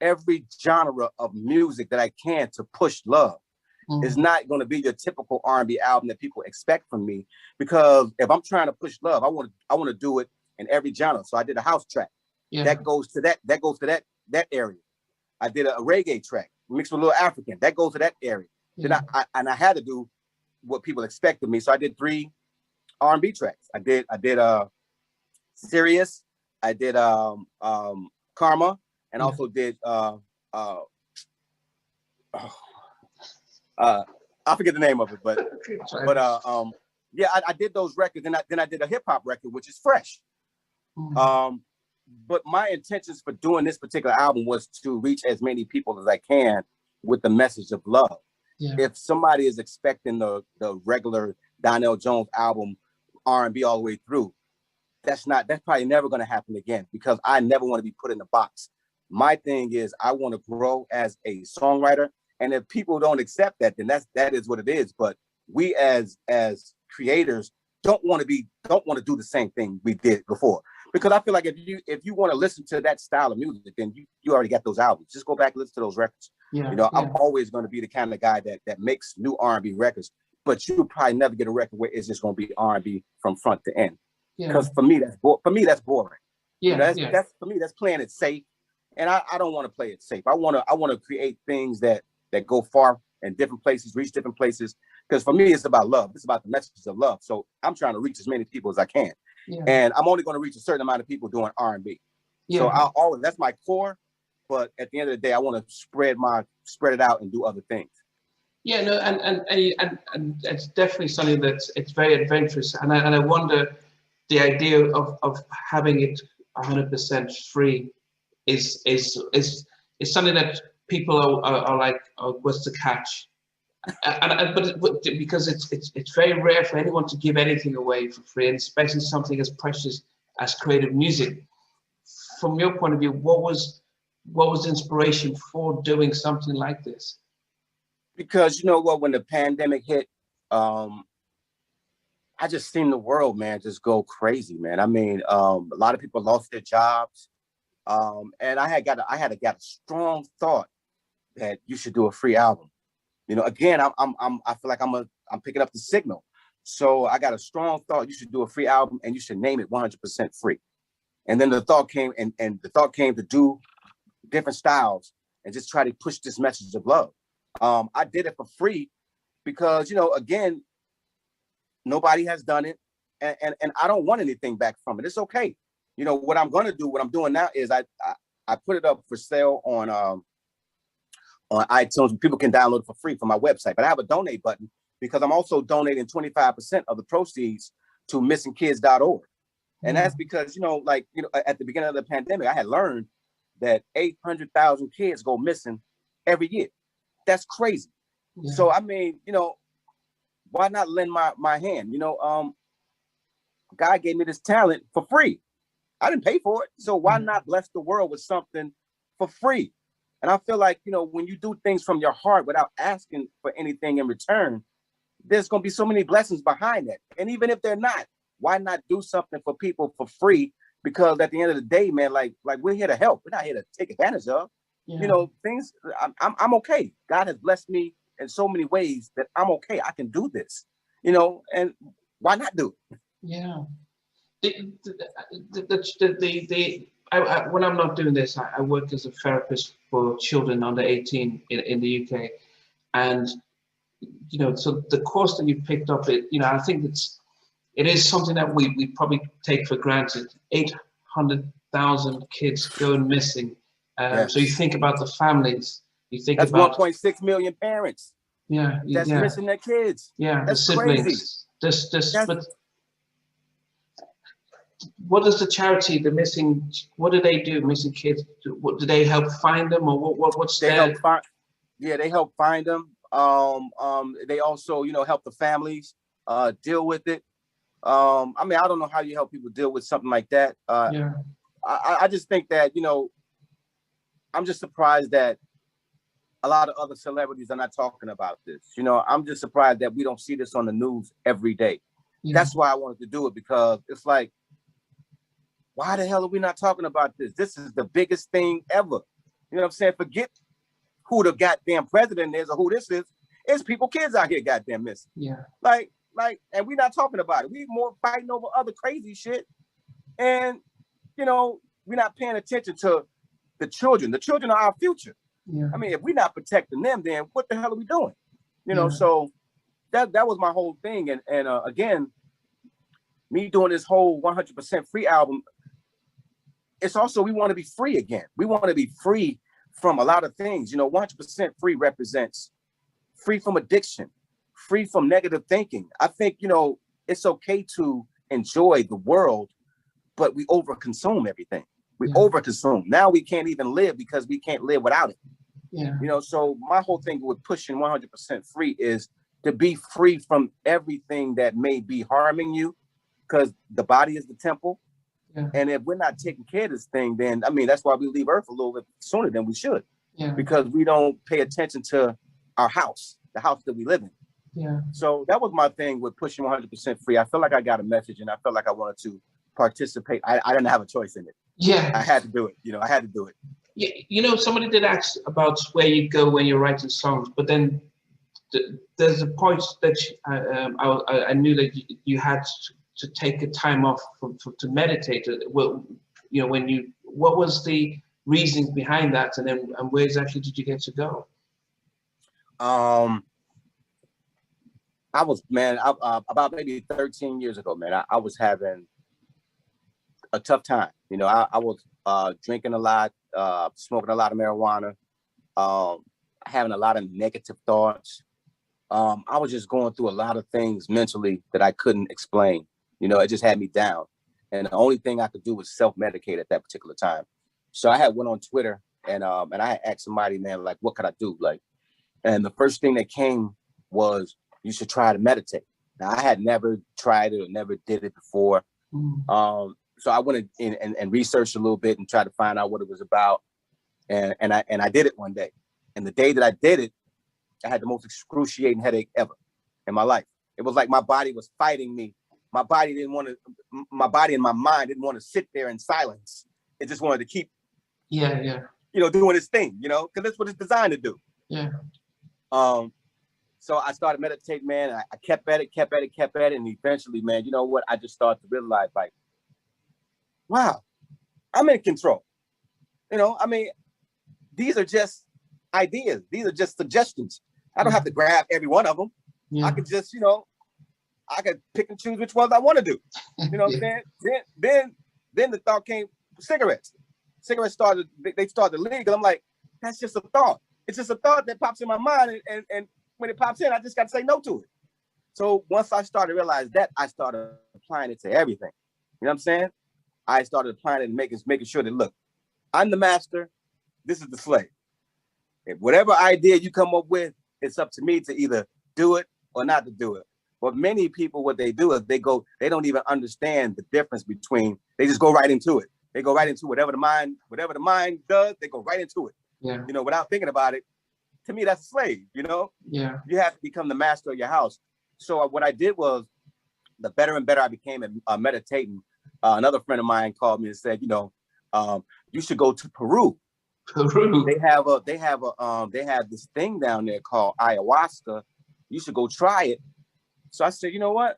every genre of music that I can to push love. It's not going to be your typical R&B album that people expect from me, because if I'm trying to push love, I want to do it in every genre. So I did a house track that goes to that area. I did a reggae track mixed with a little African that goes to that area. Then I had to do what people expected me. So I did 3 R&B tracks. I did Serious. I did Karma, and also did I forget the name of it, but yeah, I did those records, and then I did a hip hop record, which is Fresh. But my intentions for doing this particular album was to reach as many people as I can with the message of love. Yeah. If somebody is expecting the regular Donell Jones album, R&B all the way through, that's probably never going to happen again, because I never want to be put in a box. My thing is, I want to grow as a songwriter, and if people don't accept that, then that is what it is. But we as creators don't want to do the same thing we did before, because I feel like if you want to listen to that style of music, then you already got those albums. Just go back and listen to those records. Yeah, I'm always going to be the kind of guy that makes new R&B records, but you'll probably never get a record where it's just going to be R&B from front to end. Because for me that's boring. That's for me, that's playing it safe, and I don't want to play it safe. I want to create things that go far in different places, reach different places. Because for me, it's about love. It's about the messages of love. So I'm trying to reach as many people as I can, and I'm only going to reach a certain amount of people doing R&B. So that's my core. But at the end of the day, I want to spread it out and do other things. Yeah, no, and it's definitely something it's very adventurous, and I wonder, the idea of having it 100% free is something that people are like, oh, what's the catch? But because it's very rare for anyone to give anything away for free, and especially something as precious as creative music. From your point of view, what was the inspiration for doing something like this? Because you know what, when the pandemic hit, I just seen the world, man, just go crazy, man. I mean, a lot of people lost their jobs, and I had got a strong thought that you should do a free album. You know, again, I feel like I'm picking up the signal. So I got a strong thought, you should do a free album and you should name it 100% free. And then the thought came, and the thought came to do different styles and just try to push this message of love. I did it for free because, you know, again, nobody has done it, and I don't want anything back from it. It's okay. You know, what I'm doing now is I put it up for sale on iTunes. People can download it for free from my website, but I have a donate button because I'm also donating 25% of the proceeds to missingkids.org. And that's because, at the beginning of the pandemic, I had learned that 800,000 kids go missing every year. That's crazy. Yeah. So, I mean, why not lend my hand? God gave me this talent for free. I didn't pay for it. So why not bless the world with something for free? And I feel like, when you do things from your heart without asking for anything in return, there's going to be so many blessings behind that. And even if they're not, why not do something for people for free? Because at the end of the day, man, like we're here to help. We're not here to take advantage of. Yeah. Things. I'm okay. God has blessed me in so many ways that I'm okay. I can do this. And why not do it? Yeah. When I'm not doing this, I work as a therapist for children under 18 in the UK, and so the course that you picked up, I think it is something that we probably take for granted. 800,000 kids going missing. Yes. So you think about the families. You think that's about 1.6 million parents. Yeah, that's missing their kids. Yeah, that's the siblings. But what is the charity? What do they do? Missing kids. What do they help find them, or what's they help find? Yeah, they help find them. They also, help the families deal with it. I mean, I don't know how you help people deal with something like that. I just think that, I'm just surprised that a lot of other celebrities are not talking about this. I'm just surprised that we don't see this on the news every day. Yeah. That's why I wanted to do it, because it's like, why the hell are we not talking about this? This is the biggest thing ever. You know what I'm saying? Forget who the goddamn president is or who this is. It's kids out here goddamn missing. Yeah. Like, and we're not talking about it. We more fighting over other crazy shit. And, we're not paying attention to the children. The children are our future. Yeah. I mean, if we're not protecting them, then what the hell are we doing? So that was my whole thing. And again, me doing this whole 100% free album, it's also, we want to be free again. We want to be free from a lot of things. 100% free represents free from addiction, free from negative thinking. I think, you know, it's okay to enjoy the world, but we overconsume everything. We overconsume. Now we can't even live because we can't live without it. Yeah. You know, so my whole thing with pushing 100% free is to be free from everything that may be harming you, because the body is the temple. Yeah. And if we're not taking care of this thing, then, I mean, that's why we leave Earth a little bit sooner than we should. Yeah. Because we don't pay attention to our house, the house that we live in. Yeah. So that was my thing with pushing 100% free. I felt like I got a message, and I felt like I wanted to participate. I didn't have a choice in it. Yeah. I had to do it. You know, I had to do it. Yeah. You know, somebody did ask about where you go when you're writing songs, but then there's a point that I knew that you had to take a time off to meditate. Well, you know, what was the reasoning behind that, and where exactly did you get to go? I was, man, about maybe 13 years ago, man, I was having a tough time. You know, I was drinking a lot, smoking a lot of marijuana, having a lot of negative thoughts. I was just going through a lot of things mentally that I couldn't explain. You know, it just had me down. And the only thing I could do was self-medicate at that particular time. So I had went on Twitter and I had asked somebody, man, like, what could I do? Like, and the first thing that came was, you should try to meditate. Now, I had never tried it or never did it before. So I went in and researched a little bit and tried to find out what it was about. And I did it one day. And the day that I did it, I had the most excruciating headache ever in my life. It was like my body was fighting me. My body and my mind didn't want to sit there in silence. It just wanted to keep, you know, doing its thing, you know, because that's what it's designed to do. Yeah. So I started meditating, man. I kept at it. And eventually, man, you know what? I just started to realize, like, wow, I'm in control. You know, I mean, these are just ideas. These are just suggestions. I don't have to grab every one of them. I could just, you know, I could pick and choose which ones I want to do. You know what I'm saying? Then the thought came, cigarettes. Cigarettes started legal. I'm like, that's just a thought. It's just a thought that pops in my mind. And when it pops in, I just got to say no to it. So once I started to realize that, I started applying it to everything. You know what I'm saying? I started applying it and making sure that, look, I'm the master. This is the slave. If whatever idea you come up with, it's up to me to either do it or not to do it. But many people, what they do is they don't even understand the difference between, they just go right into it. They go right into whatever the mind does, they go right into it. Yeah. You know, without thinking about it. To me, that's a slave, you know? Yeah. You have to become the master of your house. So what I did was, the better and better I became at meditating, another friend of mine called me and said, you know, you should go to Peru. Peru. They have this thing down there called ayahuasca. You should go try it. So I said, you know what?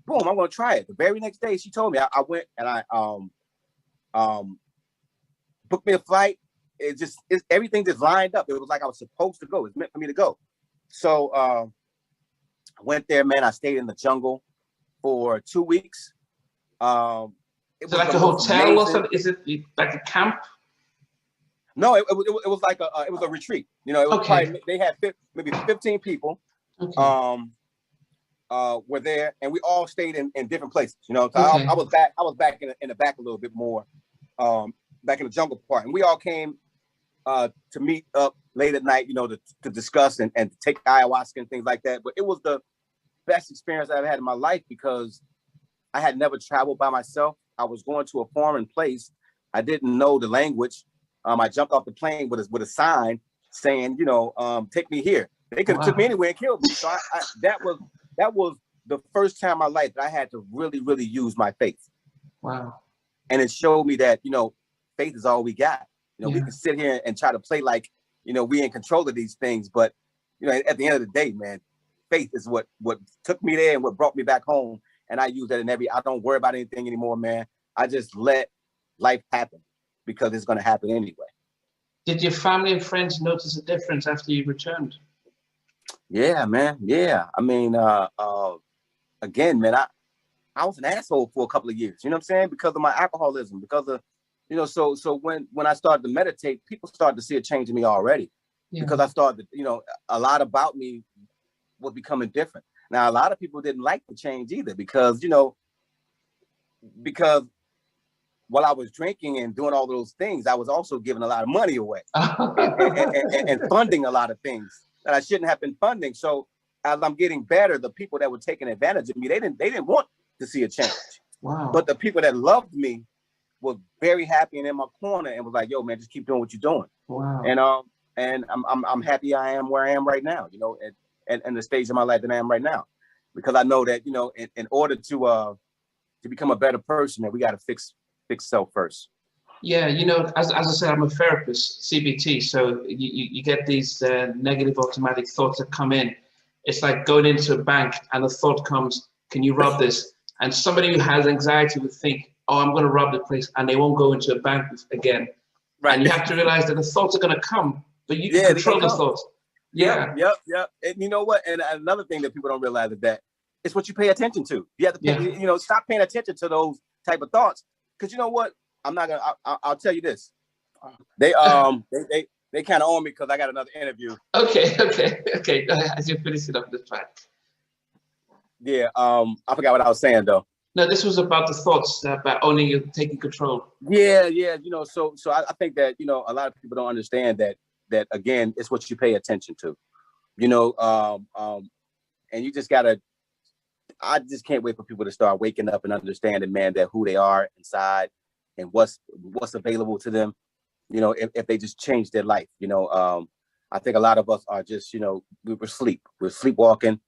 Boom, I'm gonna try it. The very next day, she told me. I went and I booked me a flight. Everything just lined up. It was like I was supposed to go. It's meant for me to go. So I went there, man. I stayed in the jungle for 2 weeks. Is it like a hotel or something? Is it like a camp? No, it was like it was a retreat. You know, it was probably, they had maybe 15 people. Okay. Were there, and we all stayed in different places. You know, so I was back in the back a little bit more, back in the jungle part, and we all came to meet up late at night, you know, to discuss and to take ayahuasca and things like that. But it was the best experience I've had in my life because I had never traveled by myself. I was going to a foreign place. I didn't know the language. I jumped off the plane with a sign saying, you know, take me here. They could have took me anywhere and killed me. So that was the first time in my life that I had to really, really use my faith. Wow. And it showed me that, you know, faith is all we got. You know, we can sit here and try to play like, you know, we in control of these things. But, you know, at the end of the day, man, faith is what took me there and what brought me back home. And I use that I don't worry about anything anymore, man. I just let life happen because it's going to happen anyway. Did your family and friends notice a difference after you returned? Yeah, man. Yeah. I mean, again, man, I was an asshole for a couple of years, you know what I'm saying? Because of my alcoholism, because of, you know, so when I started to meditate, people started to see a change in me already because I started, you know, a lot about me was becoming different. Now, a lot of people didn't like the change either because, because while I was drinking and doing all those things, I was also giving a lot of money away and funding a lot of things that I shouldn't have been funding. So as I'm getting better, the people that were taking advantage of me, they didn't want to see a change. Wow. But the people that loved me was very happy and in my corner and was like, yo, man, just keep doing what you're doing. Wow. And I'm happy I am where I am right now, and the stage of my life that I am right now. Because I know that, in order to become a better person, man, we got to fix self first. Yeah, as I said, I'm a therapist, CBT, so you get these negative automatic thoughts that come in. It's like going into a bank and a thought comes, can you rob this? And somebody who has anxiety would think, oh, I'm going to rob the place, and they won't go into a bank again. Right. And you have to realize that the thoughts are going to come, but you can control the thoughts. Yeah. Yep. And you know what? And another thing that people don't realize is that it's what you pay attention to. You have to pay, stop paying attention to those type of thoughts. Because you know what? I'll tell you this. They kind of own me because I got another interview. Okay. Go ahead. As you finish it up, this time. Yeah. I forgot what I was saying though. No, this was about the thoughts, about owning and taking control. Yeah. So I think that, a lot of people don't understand that again, it's what you pay attention to, and you just gotta, I just can't wait for people to start waking up and understanding, man, that who they are inside and what's available to them, if they just change their life. I think a lot of us are just, we're sleepwalking,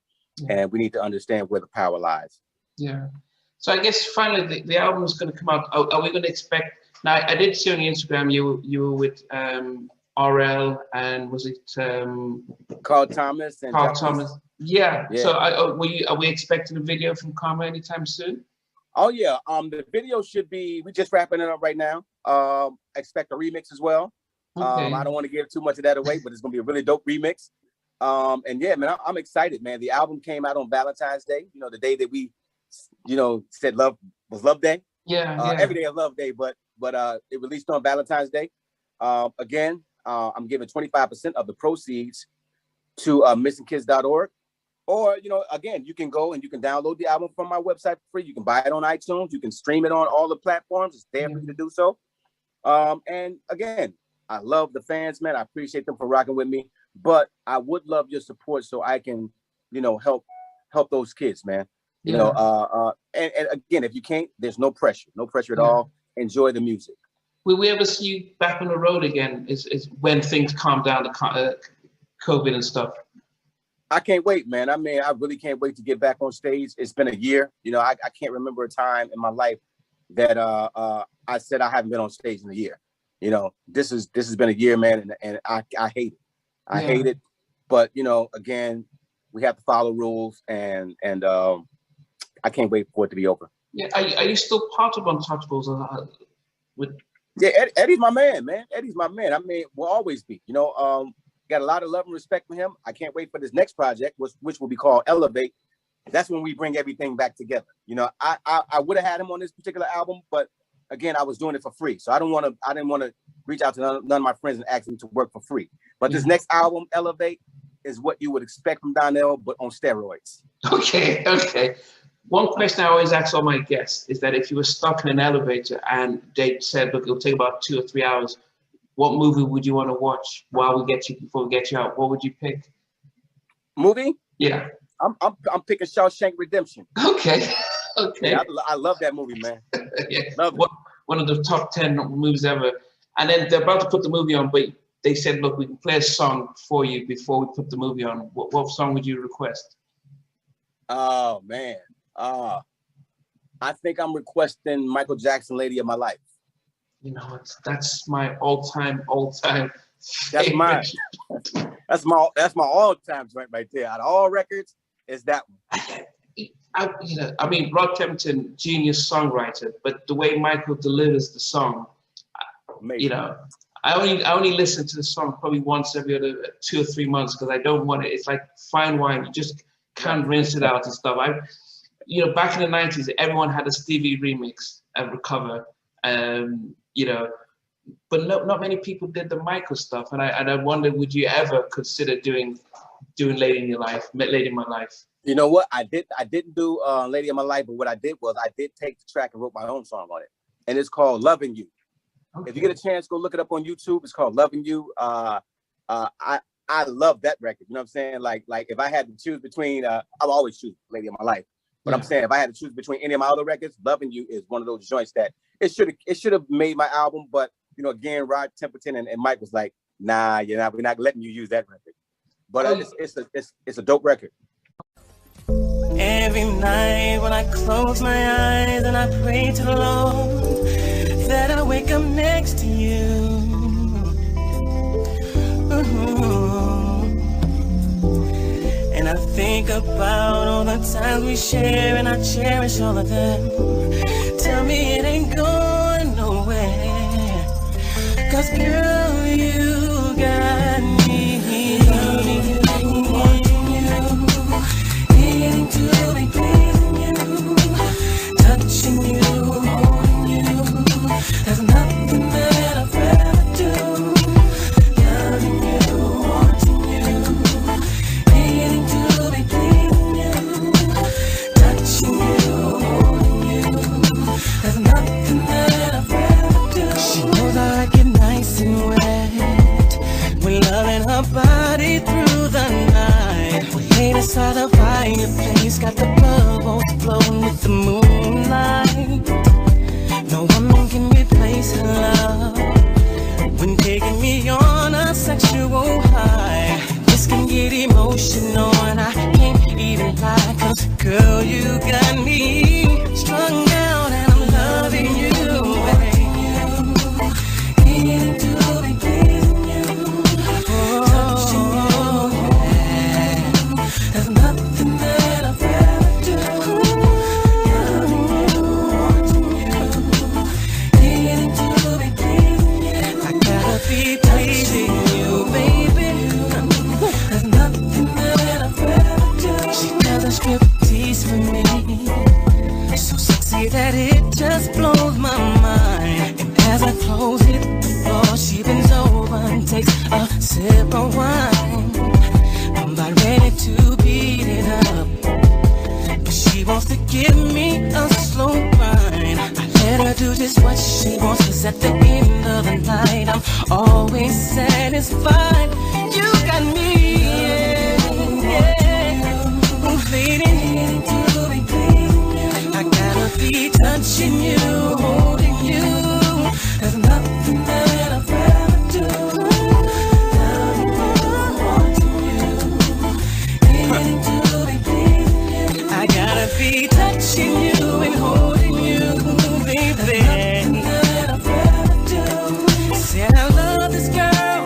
and we need to understand where the power lies. Yeah. So I guess finally the album is going to come out. Are we going to expect? Now I did see on your Instagram you were with RL and was it Carl Thomas and Carl Jacquees. Thomas? Yeah. So are we expecting a video from Karma anytime soon? Oh yeah. The video should be. We're just wrapping it up right now. Expect a remix as well. Okay. I don't want to give too much of that away, but it's gonna be a really dope remix. And yeah, man, I'm excited, man. The album came out on Valentine's Day. The day that we, said love was Love Day. Yeah. Every day is Love Day, but it released on Valentine's Day. Again, I'm giving 25% of the proceeds to missingkids.org. Or, again, you can go and you can download the album from my website for free. You can buy it on iTunes. You can stream it on all the platforms. It's there for you to do so. And again, I love the fans, man. I appreciate them for rocking with me. But I would love your support so I can, help those kids, man. And again, if you can't, there's no pressure at all. Enjoy the music. Will we ever see you back on the road again? Is when things calm down, the COVID and stuff? I can't wait, man. I really can't wait to get back on stage. It's been a year. I can't remember a time in my life that I said I haven't been on stage in a year. This has been a year, man, and I hate it. I hate it. But again, we have to follow rules, and I can't wait for it to be over. Yeah, are you still part of Untouchables? Yeah, Eddie's my man, man. Eddie's my man. We'll always be. Got a lot of love and respect for him. I can't wait for this next project, which will be called Elevate. That's when we bring everything back together. I would have had him on this particular album, but again, I was doing it for free. So I didn't want to reach out to none of my friends and ask them to work for free. But this next album, Elevate, is what you would expect from Donell, but on steroids. Okay. One question I always ask all my guests is that if you were stuck in an elevator and they said, look, it'll take about 2 or 3 hours, what movie would you want to watch before we get you out? What would you pick? Movie? Yeah. I'm picking Shawshank Redemption. Okay. Yeah, I love that movie, man. Yeah. One of the top 10 movies ever. And then they're about to put the movie on, but they said, look, we can play a song for you before we put the movie on. What song would you request? Oh man. I think I'm requesting Michael Jackson, Lady of My Life. That's my all-time. That's mine. That's my all-time joint right there. Out of all records, is that one. Rod Temperton, genius songwriter, but the way Michael delivers the song, amazing. I only listen to the song probably once every other 2 or 3 months because I don't want it. It's like fine wine; you just can't rinse it out and stuff. Back in the 90s, everyone had a Stevie remix and recover. But not many people did the Michael stuff, and I wonder, would you ever consider doing doing Lady in Your Life, Lady in My Life? You know what? I didn't do Lady in My Life, but what I did was I did take the track and wrote my own song on it. And it's called Loving You. Okay. If you get a chance, go look it up on YouTube. It's called Loving You. I love that record. You know what I'm saying? Like if I had to choose between, I'll always choose Lady in My Life. But I'm saying if I had to choose between any of my other records, Loving You is one of those joints that it should have made my album. But you know, again, Rod Temperton and Mike was like, nah, we're not letting you use that record. But it's a dope record. Every night when I close my eyes and I pray to the Lord that I wake up next to you. And I think about all the times we share and I cherish all of them. Tell me it ain't going nowhere, 'cause girl, you got me wanting you, needing to be pleasing you, touching you, holding you. There's nothing that I'd rather do. Loving you, wanting you, needing to be pleasing you, touching you, holding you. There's nothing that I'd rather do. She knows I like it nice and wet. We're loving her body through the night. We lay beside the fireplace, got the bubbles flowing with the moonlight. No woman can replace her love when taking me on a sexual high. This can get emotional and I can't even lie, 'cause girl, you got me strung out and I'm loving you, baby. Needing to be pleasing you, touching you, yeah. There's nothing that I'd rather do. Loving you, wanting you, needing to be pleasing you. I gotta be pleasing you, baby. There's nothing that I'd rather do. She does a striptease for me, so sexy that it just blows my mind. And as I close it, the floor, she bends over and takes a sip of wine. I'm about ready to beat it up, but she wants to give me a slow grind. I let her do just what she wants, 'cause at the end of the night I'm always satisfied. You got me, fading to be pleasing you. I gotta be touching you, holding you. There's nothing that I'd rather do. Loving you, wanting you, needing to be pleasing you. I gotta be touching you and holding you, baby. There's nothing that I'd rather do. Said I love this girl,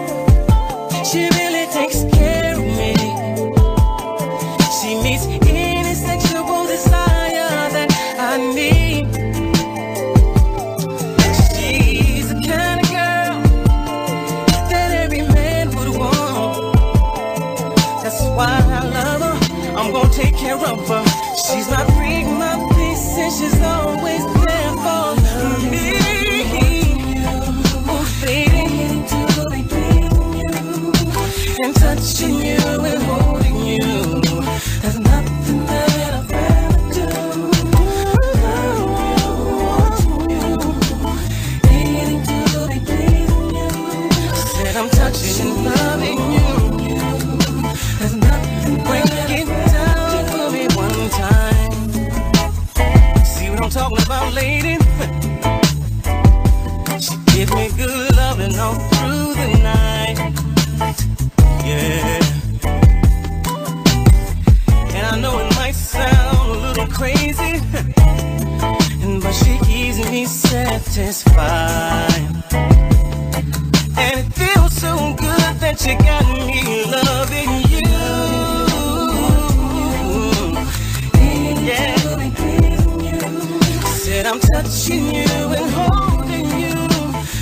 she really takes care of me. She meets any sexual desire that I need. She's the kind of girl that every man would want. That's why I love her, I'm gonna take care of her. She's my freak, my peace, and she's always there for me. Fading to be pleasing you, and touching you and holding you. There's nothing that I'd rather do. Wanting you, needing to be pleasing you. Said I'm touching and loving you. There's nothing. Break it down for me one time. See what I'm talking about, lady? She gives me good loving all through the night. Yeah. And I know it might sound a little crazy, but she keeps me satisfied. And it feels so good that you got me loving you. Yeah. Said I'm touching you and holding you.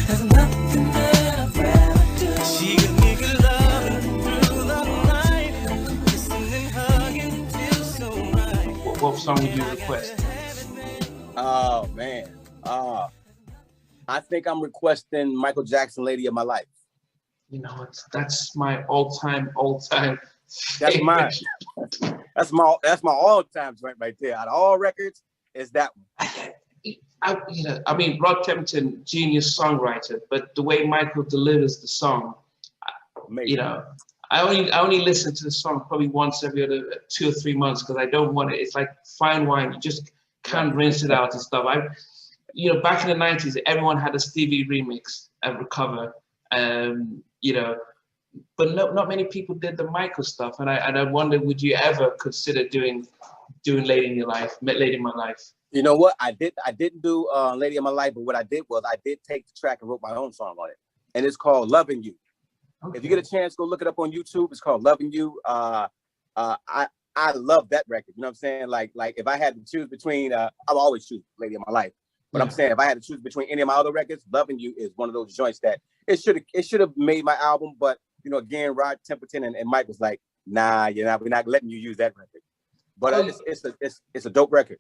There's nothing that I'd rather do. She gives me good loving through the night. Listening, hugging, feels so right. What song would you request? Oh man. I think I'm requesting Michael Jackson, Lady of My Life. You know, that's my all-time That's mine. That's my all-time joint right there. Out of all records, is that one. I mean, Rod Temperton, genius songwriter, but the way Michael delivers the song, Amazing. you know, I only listen to the song probably once every other 2 or 3 months because I don't want it. It's like fine wine; you just can't rinse it out and stuff. Back in the 90s, everyone had a Stevie remix and recover, you know, but not many people did the Michael stuff. And I wonder, would you ever consider doing Lady in My Life? You know what? I didn't do Lady in My Life, but what I did was I did take the track and wrote my own song on it, and it's called Loving You. Okay. If you get a chance, go look it up on YouTube. It's called Loving You. I love that record. You know what I'm saying? Like if I had to choose between, I'll always choose Lady in My Life. But I'm saying if I had to choose between any of my other records, Loving You is one of those joints that it should have made my album. But you know, again, Rod Temperton and Mike was like, nah, we're not letting you use that record. But it's a dope record.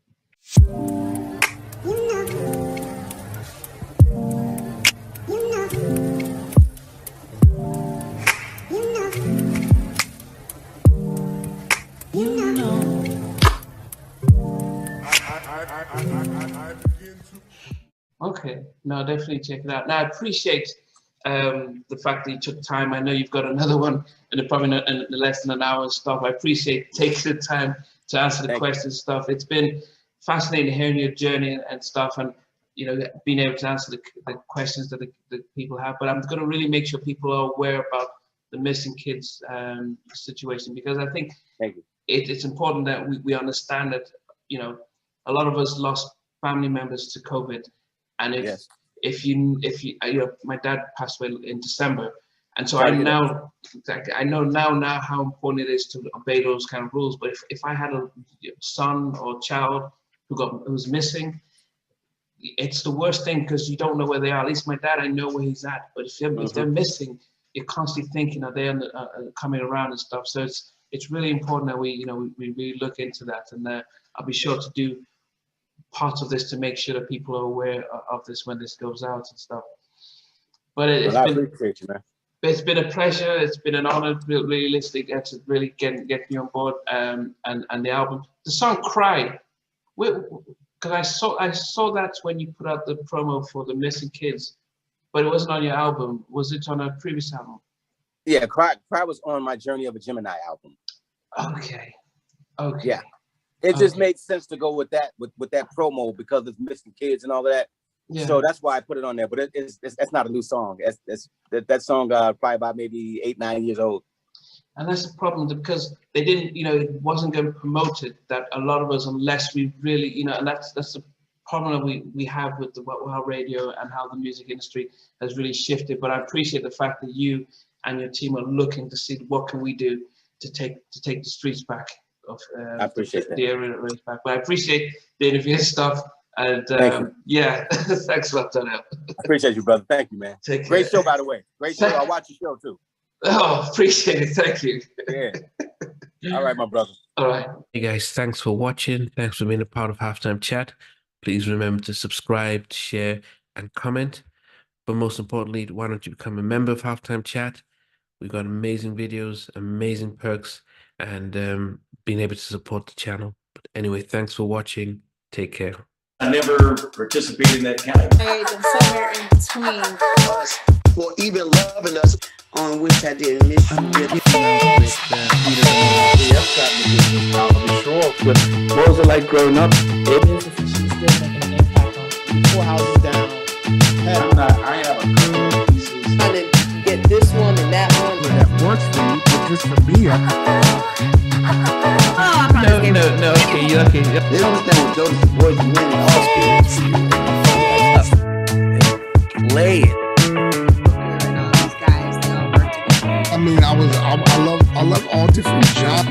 Okay, no, definitely check it out. Now, I appreciate the fact that you took time. I know you've got another one and probably in less than an hour and stuff. I appreciate taking the time to answer the questions and stuff. It's been fascinating hearing your journey and stuff, and you know, being able to answer the questions that the people have. But I'm going to really make sure people are aware about the missing kids situation, because I think it's important that we understand that, you know, a lot of us lost family members to COVID, and if you know, my dad passed away in December, and so I know now how important it is to obey those kind of rules. But if I had a son or child who was missing, it's the worst thing, because you don't know where they are. At least my dad, I know where he's at. But if they're missing, you're constantly thinking, are they coming around and stuff? So it's really important that we really look into that, and I'll be sure to do parts of this to make sure that people are aware of this when this goes out and stuff. But I appreciate you, man. It's been a pleasure. It's been an honor really listening to really get me on board, and the album, the song "Cry," because I saw that when you put out the promo for the missing kids, but it wasn't on your album. Was it on a previous album? Yeah, Cry was on my Journey of a Gemini album. Okay. Yeah, it just made sense to go with that promo because it's missing kids and all of that. Yeah. So that's why I put it on there. But that's not a new song. That song probably about maybe 8-9 years old. And that's the problem, because they didn't, you know, it wasn't going to promote it. That a lot of us, unless we really, you know, and that's the problem that we have with how radio and how the music industry has really shifted. But I appreciate the fact that you and your team are looking to see what can we do to take the streets back. I appreciate that. The area back. But I appreciate the interview and stuff. And yeah, thanks a lot, Donell. I appreciate you, brother. Thank you, man. Great show, by the way. Great show. I watch your show too. Oh, appreciate it. Thank you. Yeah. All right, my brother. All right. Hey guys, thanks for watching. Thanks for being a part of Halftime Chat. Please remember to subscribe, share, and comment. But most importantly, why don't you become a member of Halftime Chat? We've got amazing videos, amazing perks, and being able to support the channel. But anyway, thanks for watching. Take care. I never participated in that kind of and somewhere in between us, or even loving us, on which I didn't miss you. What was it like growing up? She's still making an impact on 4 houses down. I have a couple of pieces. Trying to get this one and that one. That works for you, but just for me, No, okay. They don't understand what those boys are winning all spirits. Play it. These guys, they all work together. I mean, I love all different genres.